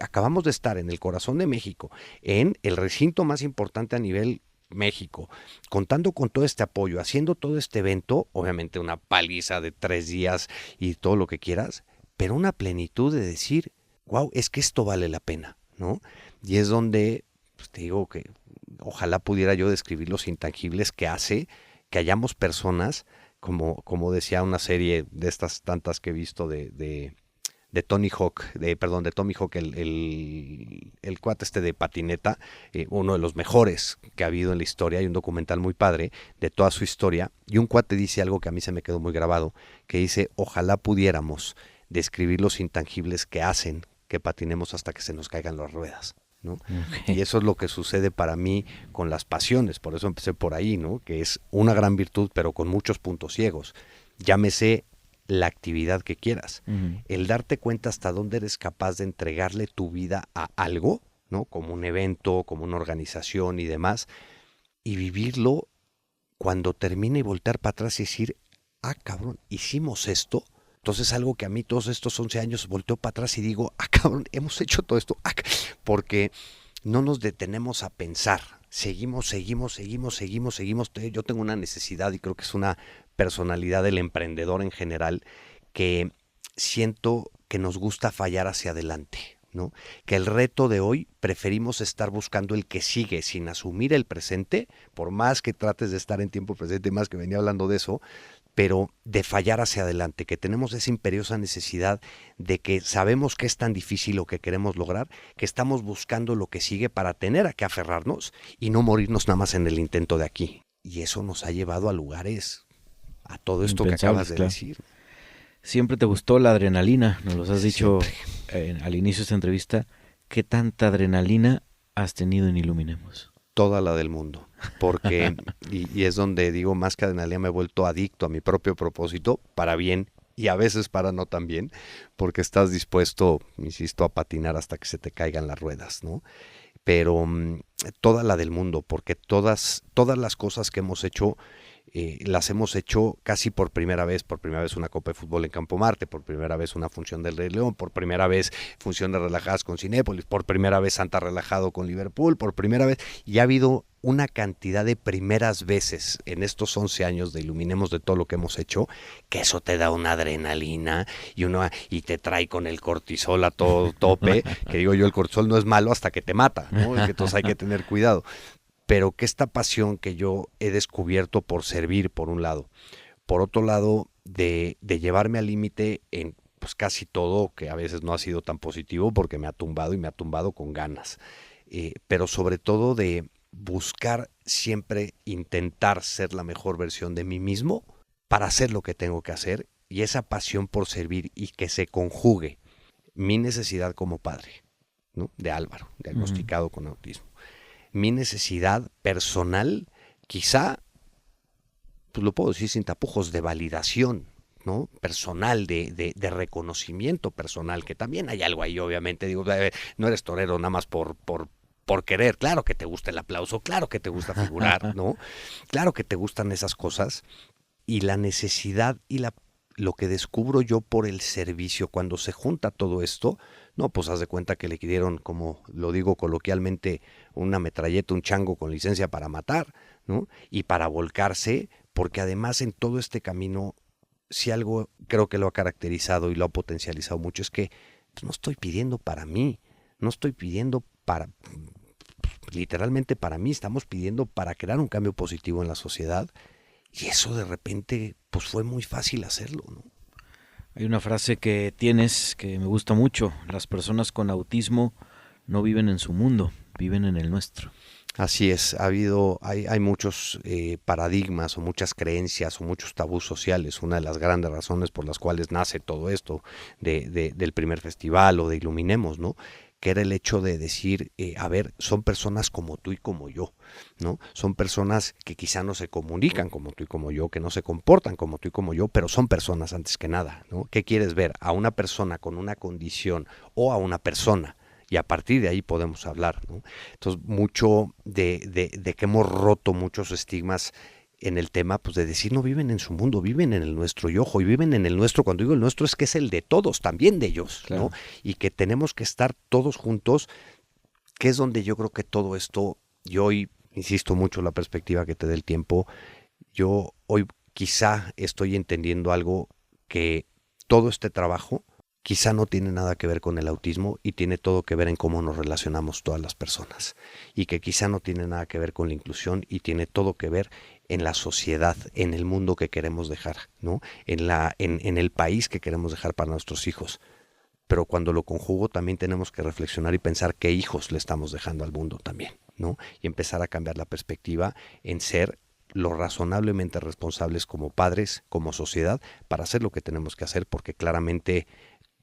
acabamos de estar en el corazón de México, en el recinto más importante a nivel México, contando con todo este apoyo, haciendo todo este evento, obviamente una paliza de 3 días y todo lo que quieras, pero una plenitud de decir, wow, es que esto vale la pena, ¿no? Y es donde, pues te digo que ojalá pudiera yo describir los intangibles que hace que hayamos personas, como decía una serie de estas tantas que he visto de Tony Hawk, de Tommy Hawk, el cuate de patineta, uno de los mejores que ha habido en la historia. Hay un documental muy padre de toda su historia, y un cuate dice algo que a mí se me quedó muy grabado, que dice, ojalá pudiéramos describir los intangibles que hacen que patinemos hasta que se nos caigan las ruedas, ¿no? Okay. Y eso es lo que sucede para mí con las pasiones, por eso empecé por ahí, ¿no? Que es una gran virtud, pero con muchos puntos ciegos. Llámese la actividad que quieras, el darte cuenta hasta dónde eres capaz de entregarle tu vida a algo, ¿no? Como un evento, como una organización y demás, y vivirlo cuando termine y voltear para atrás y decir, ah, cabrón, hicimos esto. Entonces algo que a mí todos estos 11 años volteo para atrás y digo, ah, cabrón, hemos hecho todo esto, porque no nos detenemos a pensar, seguimos. Yo tengo una necesidad, y creo que es una personalidad del emprendedor en general, que siento que nos gusta fallar hacia adelante, ¿no? Que el reto de hoy preferimos estar buscando el que sigue sin asumir el presente, por más que trates de estar en tiempo presente, más que venía hablando de eso, pero de fallar hacia adelante, que tenemos esa imperiosa necesidad de que sabemos que es tan difícil lo que queremos lograr, que estamos buscando lo que sigue para tener a qué aferrarnos y no morirnos nada más en el intento de aquí. Y eso nos ha llevado a lugares, a todo esto que acabas de decir. Siempre te gustó la adrenalina, nos lo has dicho al inicio de esta entrevista. ¿Qué tanta adrenalina has tenido en Iluminemos? Toda la del mundo, porque, y es donde digo, más que adrenalina me he vuelto adicto a mi propio propósito, para bien y a veces para no tan bien, porque estás dispuesto, insisto, a patinar hasta que se te caigan las ruedas, ¿no? Pero toda la del mundo, porque todas las cosas que hemos hecho, las hemos hecho casi por primera vez una Copa de Fútbol en Campo Marte, por primera vez una función del Rey León, por primera vez funciones relajadas con Cinépolis, por primera vez Santa relajado con Liverpool, por primera vez, y ha habido una cantidad de primeras veces en estos 11 años de Iluminemos, de todo lo que hemos hecho, que eso te da una adrenalina y te trae con el cortisol a todo tope, que digo yo, el cortisol no es malo hasta que te mata, ¿no? Entonces hay que tener cuidado. Pero que esta pasión que yo he descubierto por servir, por un lado, por otro lado, de llevarme al límite en pues casi todo, que a veces no ha sido tan positivo porque me ha tumbado y me ha tumbado con ganas, pero sobre todo de buscar siempre intentar ser la mejor versión de mí mismo para hacer lo que tengo que hacer, y esa pasión por servir y que se conjugue mi necesidad como padre, ¿no? De Álvaro, diagnosticado con autismo, mi necesidad personal, quizá, pues lo puedo decir sin tapujos, de validación, ¿no? Personal, de reconocimiento personal, que también hay algo ahí, obviamente. Digo, no eres torero nada más por querer. Claro que te gusta el aplauso, claro que te gusta figurar, ¿no? Claro que te gustan esas cosas. Y la necesidad y lo que descubro yo por el servicio, cuando se junta todo esto, no, pues haz de cuenta que le dieron, como lo digo coloquialmente, una metralleta, un chango con licencia para matar, ¿no? Y para volcarse, porque además en todo este camino, si algo creo que lo ha caracterizado y lo ha potencializado mucho, es que pues, no estoy pidiendo para mí, no estoy pidiendo literalmente para mí, estamos pidiendo para crear un cambio positivo en la sociedad, y eso de repente pues fue muy fácil hacerlo, ¿no? Hay una frase que tienes que me gusta mucho: las personas con autismo no viven en su mundo, viven en el nuestro. Así es, hay muchos paradigmas o muchas creencias o muchos tabús sociales. Una de las grandes razones por las cuales nace todo esto del primer festival o de Iluminemos, ¿no? Que era el hecho de decir, a ver, son personas como tú y como yo, ¿no? Son personas que quizá no se comunican como tú y como yo, que no se comportan como tú y como yo, pero son personas antes que nada, ¿no? ¿Qué quieres ver? ¿A una persona con una condición o a una persona? Y a partir de ahí podemos hablar, ¿no? Entonces, mucho de que hemos roto muchos estigmas en el tema, pues de decir, no viven en su mundo, viven en el nuestro, y ojo, y viven en el nuestro, cuando digo el nuestro es que es el de todos, también de ellos, claro, ¿no? Y que tenemos que estar todos juntos, que es donde yo creo que todo esto, yo hoy insisto mucho en la perspectiva que te dé el tiempo, yo hoy quizá estoy entendiendo algo, que todo este trabajo quizá no tiene nada que ver con el autismo y tiene todo que ver en cómo nos relacionamos todas las personas, y que quizá no tiene nada que ver con la inclusión y tiene todo que ver en la sociedad, en el mundo que queremos dejar, ¿no? En el país que queremos dejar para nuestros hijos. Pero cuando lo conjugo también tenemos que reflexionar y pensar qué hijos le estamos dejando al mundo también, ¿no? Y empezar a cambiar la perspectiva en ser lo razonablemente responsables como padres, como sociedad, para hacer lo que tenemos que hacer, porque claramente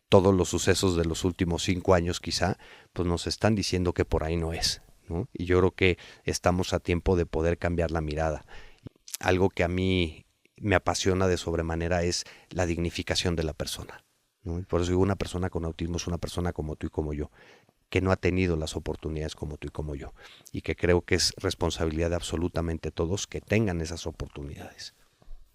todos los sucesos de los últimos 5 años quizá, pues nos están diciendo que por ahí no es, ¿no? Y yo creo que estamos a tiempo de poder cambiar la mirada. Algo que a mí me apasiona de sobremanera es la dignificación de la persona, ¿no? Y por eso digo, una persona con autismo es una persona como tú y como yo, que no ha tenido las oportunidades como tú y como yo, y que creo que es responsabilidad de absolutamente todos que tengan esas oportunidades.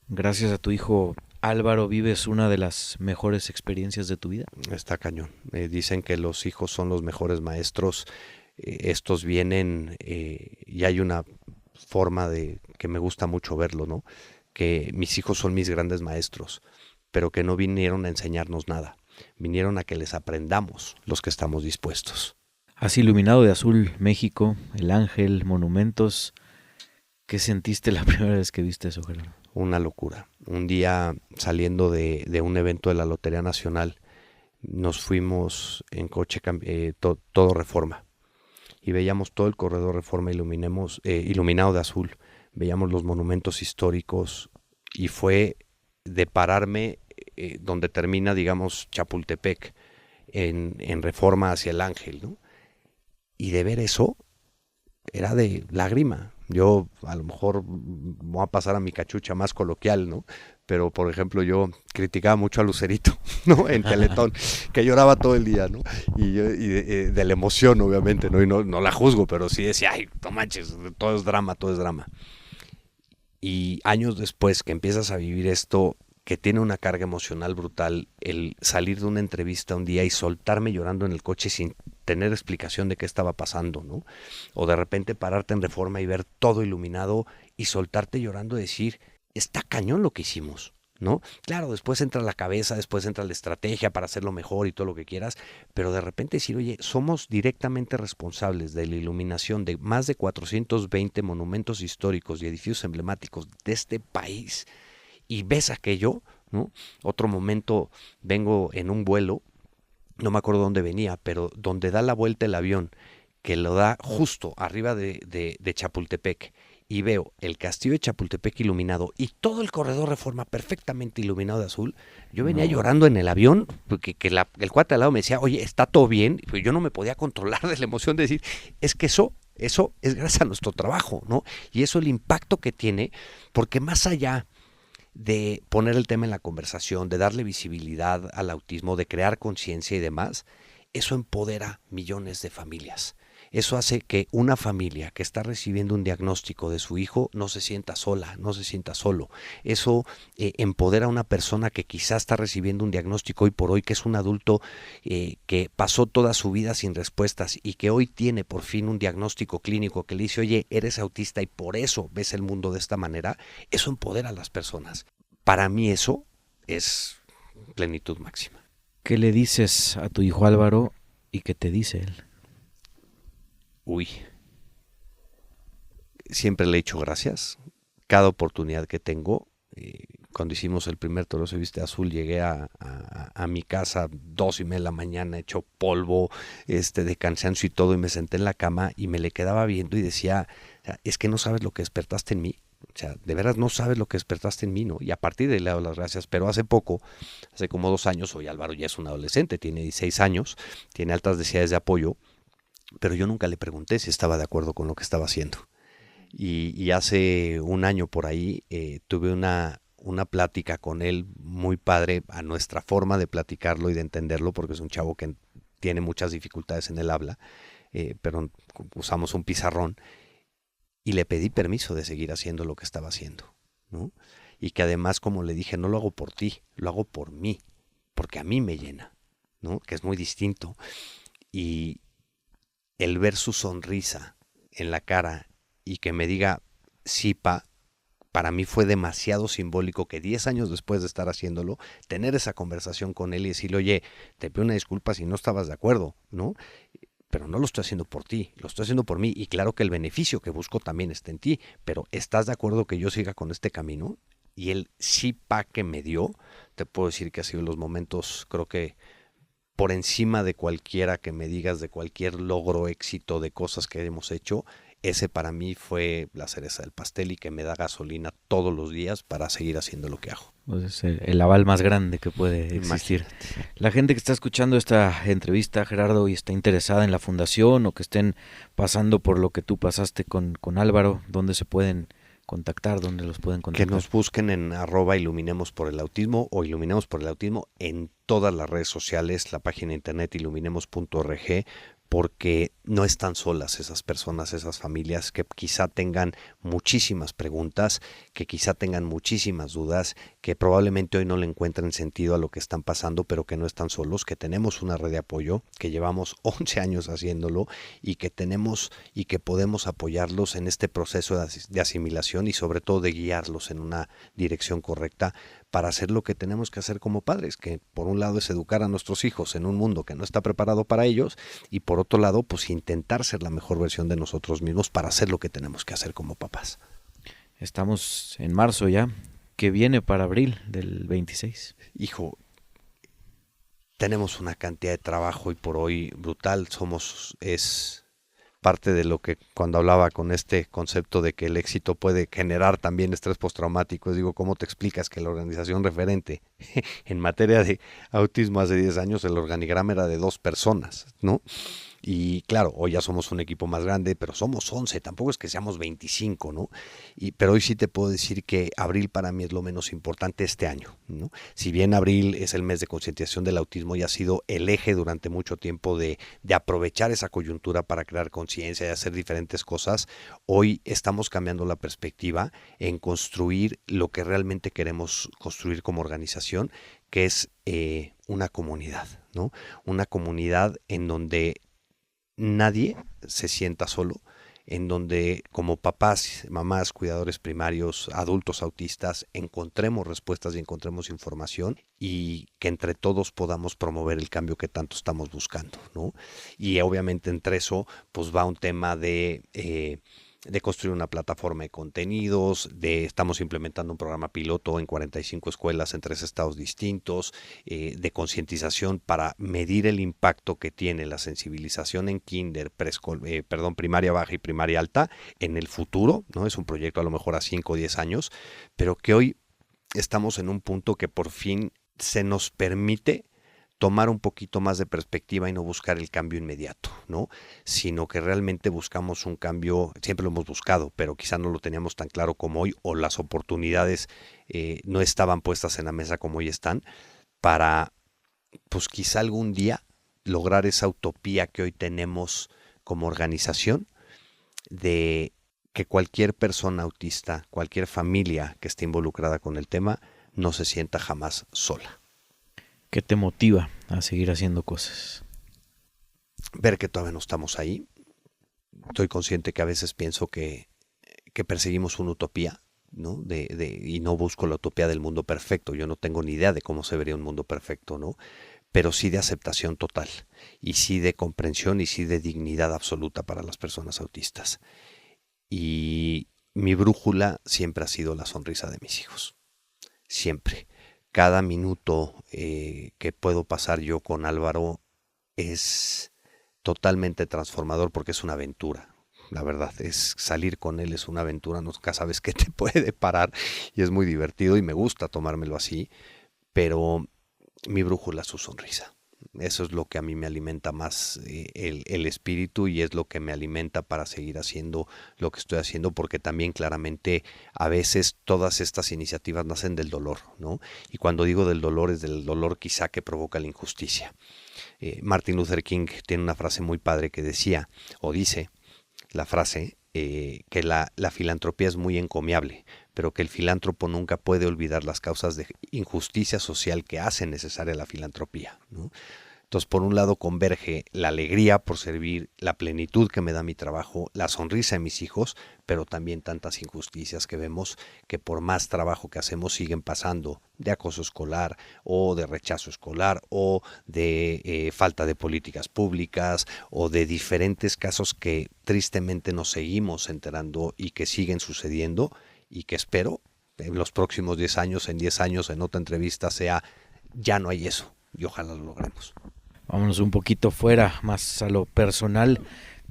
Gracias a tu hijo Álvaro, ¿vives una de las mejores experiencias de tu vida? Está cañón. Dicen que los hijos son los mejores maestros. Estos vienen, y hay una forma de que me gusta mucho verlo, ¿no? Que mis hijos son mis grandes maestros, pero que no vinieron a enseñarnos nada. Vinieron a que les aprendamos los que estamos dispuestos. Has iluminado de azul México, El Ángel, monumentos. ¿Qué sentiste la primera vez que viste eso, Gerardo? Una locura. Un día saliendo de un evento de la Lotería Nacional, nos fuimos en coche, todo Reforma, y veíamos todo el corredor Reforma iluminado de azul. Veíamos los monumentos históricos y fue de pararme donde termina, digamos, Chapultepec, en Reforma hacia El Ángel, ¿no? Y de ver eso, era de lágrima. Yo a lo mejor voy a pasar a mi cachucha más coloquial, ¿no? Pero, por ejemplo, yo criticaba mucho a Lucerito, ¿no? En Teletón, que lloraba todo el día, ¿no? Y de la emoción, obviamente, ¿no? Y no la juzgo, pero sí decía, ay, no manches, todo es drama, todo es drama. Y años después que empiezas a vivir esto, que tiene una carga emocional brutal, el salir de una entrevista un día y soltarme llorando en el coche sin tener explicación de qué estaba pasando, ¿no? O de repente pararte en Reforma y ver todo iluminado y soltarte llorando y decir, está cañón lo que hicimos, ¿no? Claro, después entra la cabeza, después entra la estrategia para hacerlo mejor y todo lo que quieras, pero de repente decir, oye, somos directamente responsables de la iluminación de más de 420 monumentos históricos y edificios emblemáticos de este país, y ves aquello, ¿no? Otro momento, vengo en un vuelo, no me acuerdo dónde venía, pero donde da la vuelta el avión, que lo da justo arriba de Chapultepec, y veo el castillo de Chapultepec iluminado y todo el corredor Reforma perfectamente iluminado de azul. Yo venía llorando en el avión, porque el cuate al lado me decía, oye, ¿está todo bien? Pues yo no me podía controlar de la emoción de decir, es que eso es gracias a nuestro trabajo, ¿no? Y eso el impacto que tiene, porque más allá de poner el tema en la conversación, de darle visibilidad al autismo, de crear conciencia y demás, eso empodera millones de familias. Eso hace que una familia que está recibiendo un diagnóstico de su hijo no se sienta sola, no se sienta solo. Eso empodera a una persona que quizás está recibiendo un diagnóstico hoy por hoy, que es un adulto que pasó toda su vida sin respuestas y que hoy tiene por fin un diagnóstico clínico que le dice, oye, eres autista y por eso ves el mundo de esta manera. Eso empodera a las personas. Para mí eso es plenitud máxima. ¿Qué le dices a tu hijo Álvaro y qué te dice él? Uy, siempre le he dicho gracias. Cada oportunidad que tengo, cuando hicimos el primer Toro se viste azul, llegué a mi casa 2:30 de la mañana, hecho polvo, de cansancio y todo, y me senté en la cama y me le quedaba viendo y decía, es que no sabes lo que despertaste en mí. O sea, de veras no sabes lo que despertaste en mí, ¿no? Y a partir de ahí le doy las gracias. Pero hace poco, hace como 2 años, hoy Álvaro ya es un adolescente, tiene 16 años, tiene altas necesidades de apoyo, pero yo nunca le pregunté si estaba de acuerdo con lo que estaba haciendo. Y hace un año por ahí tuve una plática con él muy padre, a nuestra forma de platicarlo y de entenderlo, porque es un chavo que tiene muchas dificultades en el habla, pero usamos un pizarrón y le pedí permiso de seguir haciendo lo que estaba haciendo, ¿no? Y que además, como le dije, no lo hago por ti, lo hago por mí, porque a mí me llena, ¿no? Que es muy distinto. Y el ver su sonrisa en la cara y que me diga, sí, pa, para mí fue demasiado simbólico que 10 años después de estar haciéndolo, tener esa conversación con él y decirle, oye, te pido una disculpa si no estabas de acuerdo, ¿no? Pero no lo estoy haciendo por ti, lo estoy haciendo por mí, y claro que el beneficio que busco también está en ti, pero ¿estás de acuerdo que yo siga con este camino? Y el sí, pa, que me dio, te puedo decir que ha sido los momentos, creo que por encima de cualquiera que me digas, de cualquier logro, éxito, de cosas que hemos hecho, ese para mí fue la cereza del pastel y que me da gasolina todos los días para seguir haciendo lo que hago. Pues es el aval más grande que puede existir. Imagínate. La gente que está escuchando esta entrevista, Gerardo, y está interesada en la fundación o que estén pasando por lo que tú pasaste con Álvaro, ¿dónde se pueden contactar? ¿Dónde los pueden contactar? Que nos busquen en @Iluminemos por el Autismo o Iluminemos por el Autismo en todas las redes sociales, la página de internet iluminemos.org, porque no están solas esas personas, esas familias que quizá tengan muchísimas preguntas, que quizá tengan muchísimas dudas, que probablemente hoy no le encuentren sentido a lo que están pasando, pero que no están solos, que tenemos una red de apoyo, que llevamos 11 años haciéndolo y que tenemos y que podemos apoyarlos en este proceso de asimilación y sobre todo de guiarlos en una dirección correcta para hacer lo que tenemos que hacer como padres, que por un lado es educar a nuestros hijos en un mundo que no está preparado para ellos y por otro lado pues intentar ser la mejor versión de nosotros mismos para hacer lo que tenemos que hacer como papás. Estamos en marzo ya. ¿Qué viene para abril del 26? Hijo, tenemos una cantidad de trabajo hoy por hoy brutal. Es parte de lo que cuando hablaba con este concepto de que el éxito puede generar también estrés postraumático, digo, ¿cómo te explicas que la organización referente en materia de autismo hace 10 años el organigrama era de 2 personas, ¿no? Y claro, hoy ya somos un equipo más grande, pero somos 11, tampoco es que seamos 25, ¿no? Pero hoy sí te puedo decir que abril para mí es lo menos importante este año, ¿no? Si bien abril es el mes de concientización del autismo y ha sido el eje durante mucho tiempo de aprovechar esa coyuntura para crear conciencia y hacer diferentes cosas, hoy estamos cambiando la perspectiva en construir lo que realmente queremos construir como organización, que es una comunidad, ¿no? Una comunidad en donde nadie se sienta solo, en donde como papás, mamás, cuidadores primarios, adultos autistas, encontremos respuestas y encontremos información y que entre todos podamos promover el cambio que tanto estamos buscando, ¿no? Y obviamente entre eso pues va un tema de construir una plataforma de contenidos, estamos implementando un programa piloto en 45 escuelas en 3 estados distintos, de concientización para medir el impacto que tiene la sensibilización en kinder, primaria baja y primaria alta en el futuro, ¿no? Es un proyecto a lo mejor a 5 o 10 años, pero que hoy estamos en un punto que por fin se nos permite tomar un poquito más de perspectiva y no buscar el cambio inmediato, ¿no? Sino que realmente buscamos un cambio, siempre lo hemos buscado, pero quizá no lo teníamos tan claro como hoy, o las oportunidades no estaban puestas en la mesa como hoy están, para, pues quizá algún día lograr esa utopía que hoy tenemos como organización, de que cualquier persona autista, cualquier familia que esté involucrada con el tema, no se sienta jamás sola. ¿Qué te motiva a seguir haciendo cosas? Ver que todavía no estamos ahí. Estoy consciente que a veces pienso que perseguimos una utopía, ¿no? Y no busco la utopía del mundo perfecto. Yo no tengo ni idea de cómo se vería un mundo perfecto, ¿no? Pero sí de aceptación total, y sí de comprensión, y sí de dignidad absoluta para las personas autistas. Y mi brújula siempre ha sido la sonrisa de mis hijos. Siempre. Cada minuto que puedo pasar yo con Álvaro es totalmente transformador, porque es una aventura. La verdad, es salir con él es una aventura, nunca sabes qué te puede parar, y es muy divertido y me gusta tomármelo así, pero mi brújula es su sonrisa. Eso es lo que a mí me alimenta más el espíritu, y es lo que me alimenta para seguir haciendo lo que estoy haciendo, porque también claramente a veces todas estas iniciativas nacen del dolor, ¿no? Y cuando digo del dolor, es del dolor quizá que provoca la injusticia. Martin Luther King tiene una frase muy padre que decía, o dice la frase, que la filantropía es muy encomiable, pero que el filántropo nunca puede olvidar las causas de injusticia social que hacen necesaria la filantropía, ¿no? Entonces, por un lado converge la alegría por servir, la plenitud que me da mi trabajo, la sonrisa de mis hijos, pero también tantas injusticias que vemos, que por más trabajo que hacemos siguen pasando, de acoso escolar o de rechazo escolar o de falta de políticas públicas o de diferentes casos que tristemente nos seguimos enterando y que siguen sucediendo, y que espero en los próximos 10 años, en 10 años, en otra entrevista sea, ya no hay eso, y ojalá lo logremos. Vámonos un poquito fuera, más a lo personal.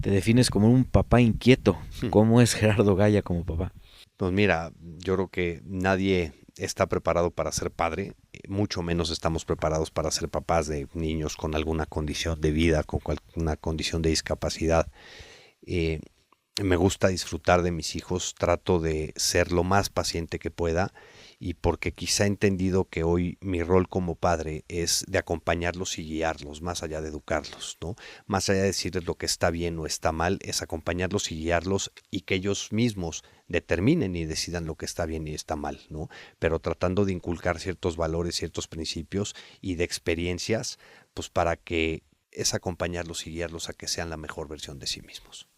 Te defines como un papá inquieto. ¿Cómo es Gerardo Gaya como papá? Pues mira, yo creo que nadie está preparado para ser padre, mucho menos estamos preparados para ser papás de niños con alguna condición de vida, con una condición de discapacidad. Me gusta disfrutar de mis hijos, trato de ser lo más paciente que pueda, y porque quizá he entendido que hoy mi rol como padre es de acompañarlos y guiarlos, más allá de educarlos, ¿no? Más allá de decirles lo que está bien o está mal, es acompañarlos y guiarlos, y que ellos mismos determinen y decidan lo que está bien y está mal, ¿no? Pero tratando de inculcar ciertos valores, ciertos principios y de experiencias, pues para que es acompañarlos y guiarlos a que sean la mejor versión de sí mismos.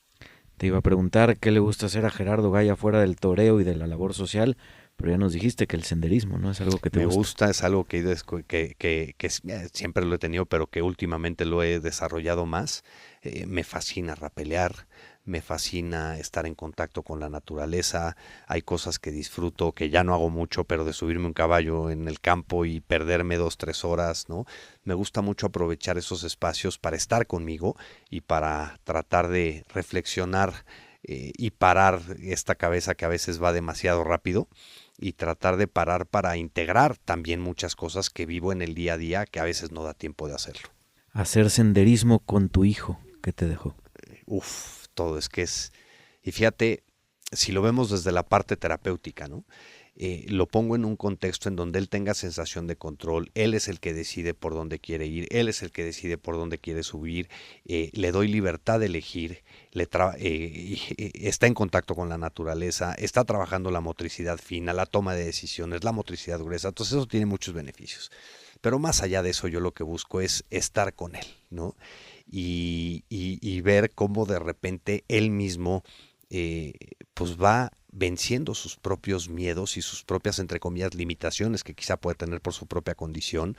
Te iba a preguntar qué le gusta hacer a Gerardo Gaya fuera del toreo y de la labor social, pero ya nos dijiste que el senderismo no es algo que te gusta. Me gusta, es algo que siempre lo he tenido, pero que últimamente lo he desarrollado más. Me fascina rapelear, me fascina estar en contacto con la naturaleza. Hay cosas que disfruto, que ya no hago mucho, pero de subirme un caballo en el campo y perderme 2-3 horas, ¿no? Me gusta mucho aprovechar esos espacios para estar conmigo y para tratar de reflexionar y parar esta cabeza que a veces va demasiado rápido, y tratar de parar para integrar también muchas cosas que vivo en el día a día, que a veces no da tiempo de hacerlo. Hacer senderismo con tu hijo, ¿Qué te dejó? Todo es que es... Y fíjate, si lo vemos desde la parte terapéutica, ¿no? Lo pongo en un contexto en donde él tenga sensación de control, él es el que decide por dónde quiere ir, él es el que decide por dónde quiere subir, le doy libertad de elegir, está en contacto con la naturaleza, está trabajando la motricidad fina, la toma de decisiones, la motricidad gruesa, entonces eso tiene muchos beneficios. Pero más allá de eso, yo lo que busco es estar con él, ¿no? Y ver cómo de repente él mismo pues va venciendo sus propios miedos y sus propias, entre comillas, limitaciones que quizá puede tener por su propia condición.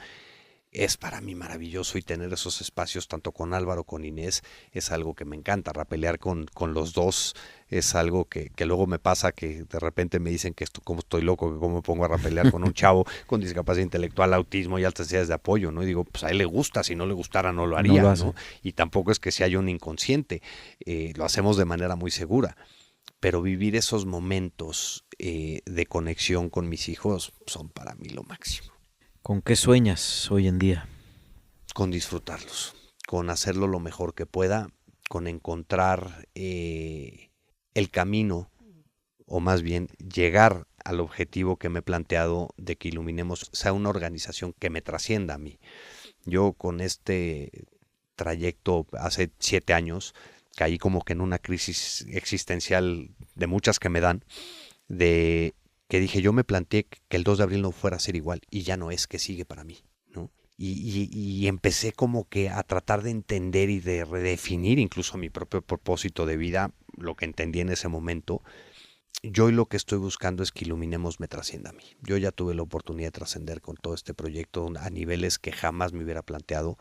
Es para mí maravilloso, y tener esos espacios tanto con Álvaro, con Inés, es algo que me encanta. Rapelear con los dos es algo que luego me pasa, que de repente me dicen que como estoy loco, que cómo me pongo a rapelear con un chavo con discapacidad intelectual, autismo y altas necesidades de apoyo, ¿no? Y digo, pues a él le gusta, si no le gustara no lo haría, ¿no? Y tampoco es que sea yo un inconsciente, lo hacemos de manera muy segura. Pero vivir esos momentos de conexión con mis hijos son para mí lo máximo. ¿Con qué sueñas hoy en día? Con disfrutarlos, con hacerlo lo mejor que pueda, con encontrar el camino, o más bien llegar al objetivo que me he planteado de que Iluminemos sea una organización que me trascienda a mí. Yo con este trayecto hace 7 años caí como que en una crisis existencial de muchas que me dan, de que dije, yo me planteé que el 2 de abril no fuera a ser igual, y ya no es, que sigue para mí, ¿no? Y empecé como que a tratar de entender y de redefinir incluso mi propio propósito de vida, lo que entendí en ese momento. Yo hoy lo que estoy buscando es que Iluminemos me trascienda a mí. Yo ya tuve la oportunidad de trascender con todo este proyecto a niveles que jamás me hubiera planteado.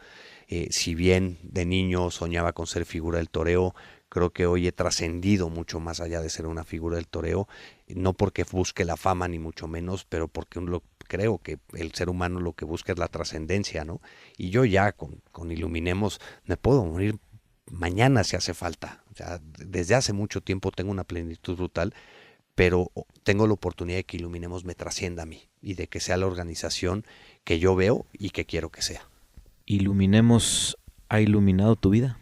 Si bien de niño soñaba con ser figura del toreo, creo que hoy he trascendido mucho más allá de ser una figura del toreo, no porque busque la fama ni mucho menos, pero porque creo que el ser humano lo que busca es la trascendencia, ¿no? Y yo ya con Iluminemos me puedo morir mañana si hace falta. O sea, desde hace mucho tiempo tengo una plenitud brutal, pero tengo la oportunidad de que Iluminemos me trascienda a mí y de que sea la organización que yo veo y que quiero que sea. ¿Iluminemos ha iluminado tu vida?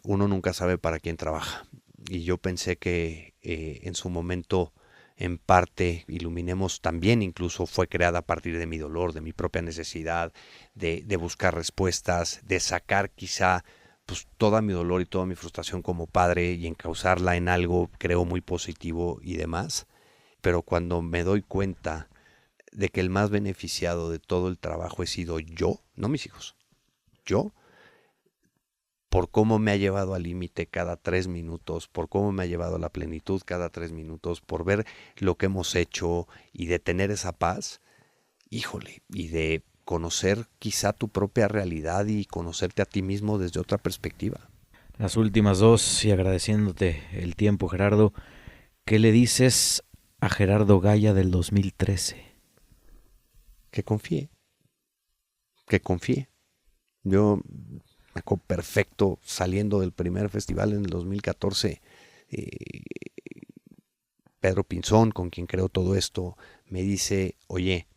Uno nunca sabe para quién trabaja. Y yo pensé que en su momento, en parte, Iluminemos también incluso fue creada a partir de mi dolor, de mi propia necesidad, de buscar respuestas, de sacar quizá pues toda mi dolor y toda mi frustración como padre y encauzarla en algo, creo, muy positivo y demás. Pero cuando me doy cuenta de que el más beneficiado de todo el trabajo he sido yo, no mis hijos, yo, por cómo me ha llevado al límite cada 3 minutos, por cómo me ha llevado a la plenitud cada 3 minutos, por ver lo que hemos hecho y de tener esa paz, híjole, y de conocer quizá tu propia realidad y conocerte a ti mismo desde otra perspectiva. Las últimas dos, y agradeciéndote el tiempo, Gerardo, ¿qué le dices a Gerardo Gaya del 2013? Que confíe. Yo me acuerdo perfecto saliendo del primer festival en el 2014, Pedro Pinzón, con quien creo todo esto, me dice, oye,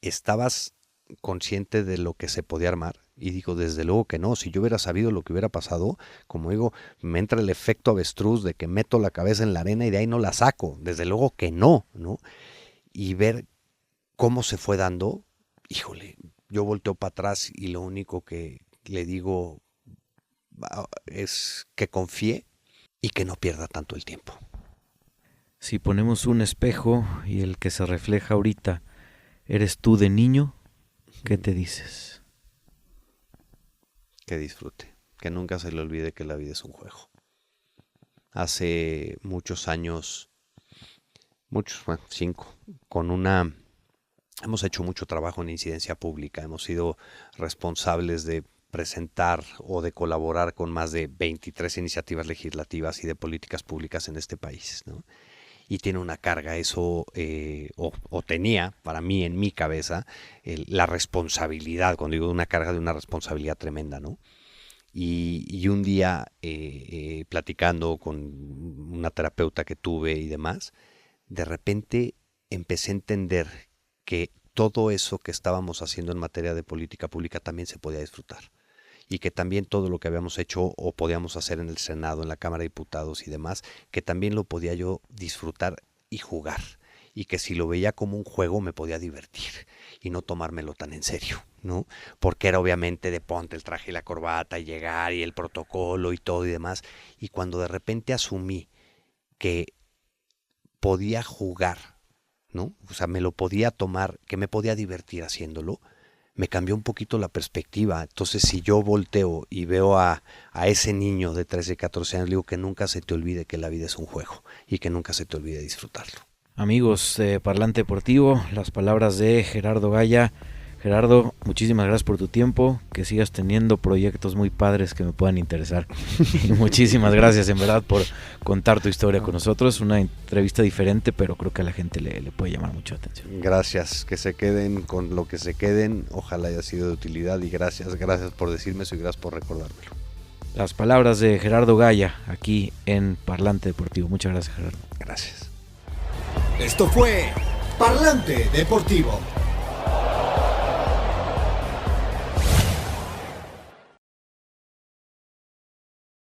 ¿estabas consciente de lo que se podía armar? Y digo, desde luego que no. Si yo hubiera sabido lo que hubiera pasado, como digo, me entra el efecto avestruz de que meto la cabeza en la arena y de ahí no la saco. Desde luego que no, ¿no? Y ver cómo se fue dando, híjole, yo volteo para atrás y lo único que le digo es que confíe y que no pierda tanto el tiempo. Si ponemos un espejo y el que se refleja ahorita eres tú de niño, ¿qué te dices? Que disfrute, que nunca se le olvide que la vida es un juego. Hace muchos años, 5, hemos hecho mucho trabajo en incidencia pública, hemos sido responsables de presentar o de colaborar con más de 23 iniciativas legislativas y de políticas públicas en este país, ¿no? Y tiene una carga eso, o tenía para mí en mi cabeza la responsabilidad, cuando digo una carga, de una responsabilidad tremenda, ¿no? Y un día platicando con una terapeuta que tuve y demás, de repente empecé a entender que todo eso que estábamos haciendo en materia de política pública también se podía disfrutar. y que también todo lo que habíamos hecho o podíamos hacer en el Senado, en la Cámara de Diputados y demás, que también lo podía yo disfrutar y jugar, y que si lo veía como un juego me podía divertir y no tomármelo tan en serio, ¿no? Porque era obviamente de ponte el traje y la corbata y llegar y el protocolo y todo y demás, y cuando de repente asumí que podía jugar, ¿no? O sea, me lo podía tomar, que me podía divertir haciéndolo, me cambió un poquito la perspectiva. Entonces, si yo volteo y veo a ese niño de 13, 14 años, le digo que nunca se te olvide que la vida es un juego y que nunca se te olvide disfrutarlo. Amigos de Parlante Deportivo, las palabras de Gerardo Gaya. Gerardo, muchísimas gracias por tu tiempo, que sigas teniendo proyectos muy padres que me puedan interesar. Y muchísimas gracias en verdad por contar tu historia con nosotros, una entrevista diferente, pero creo que a la gente le puede llamar mucho la atención. Gracias, que se queden con lo que se queden, ojalá haya sido de utilidad y gracias por decirme eso y gracias por recordármelo. Las palabras de Gerardo Gaya aquí en Parlante Deportivo. Muchas gracias, Gerardo. Gracias. Esto fue Parlante Deportivo.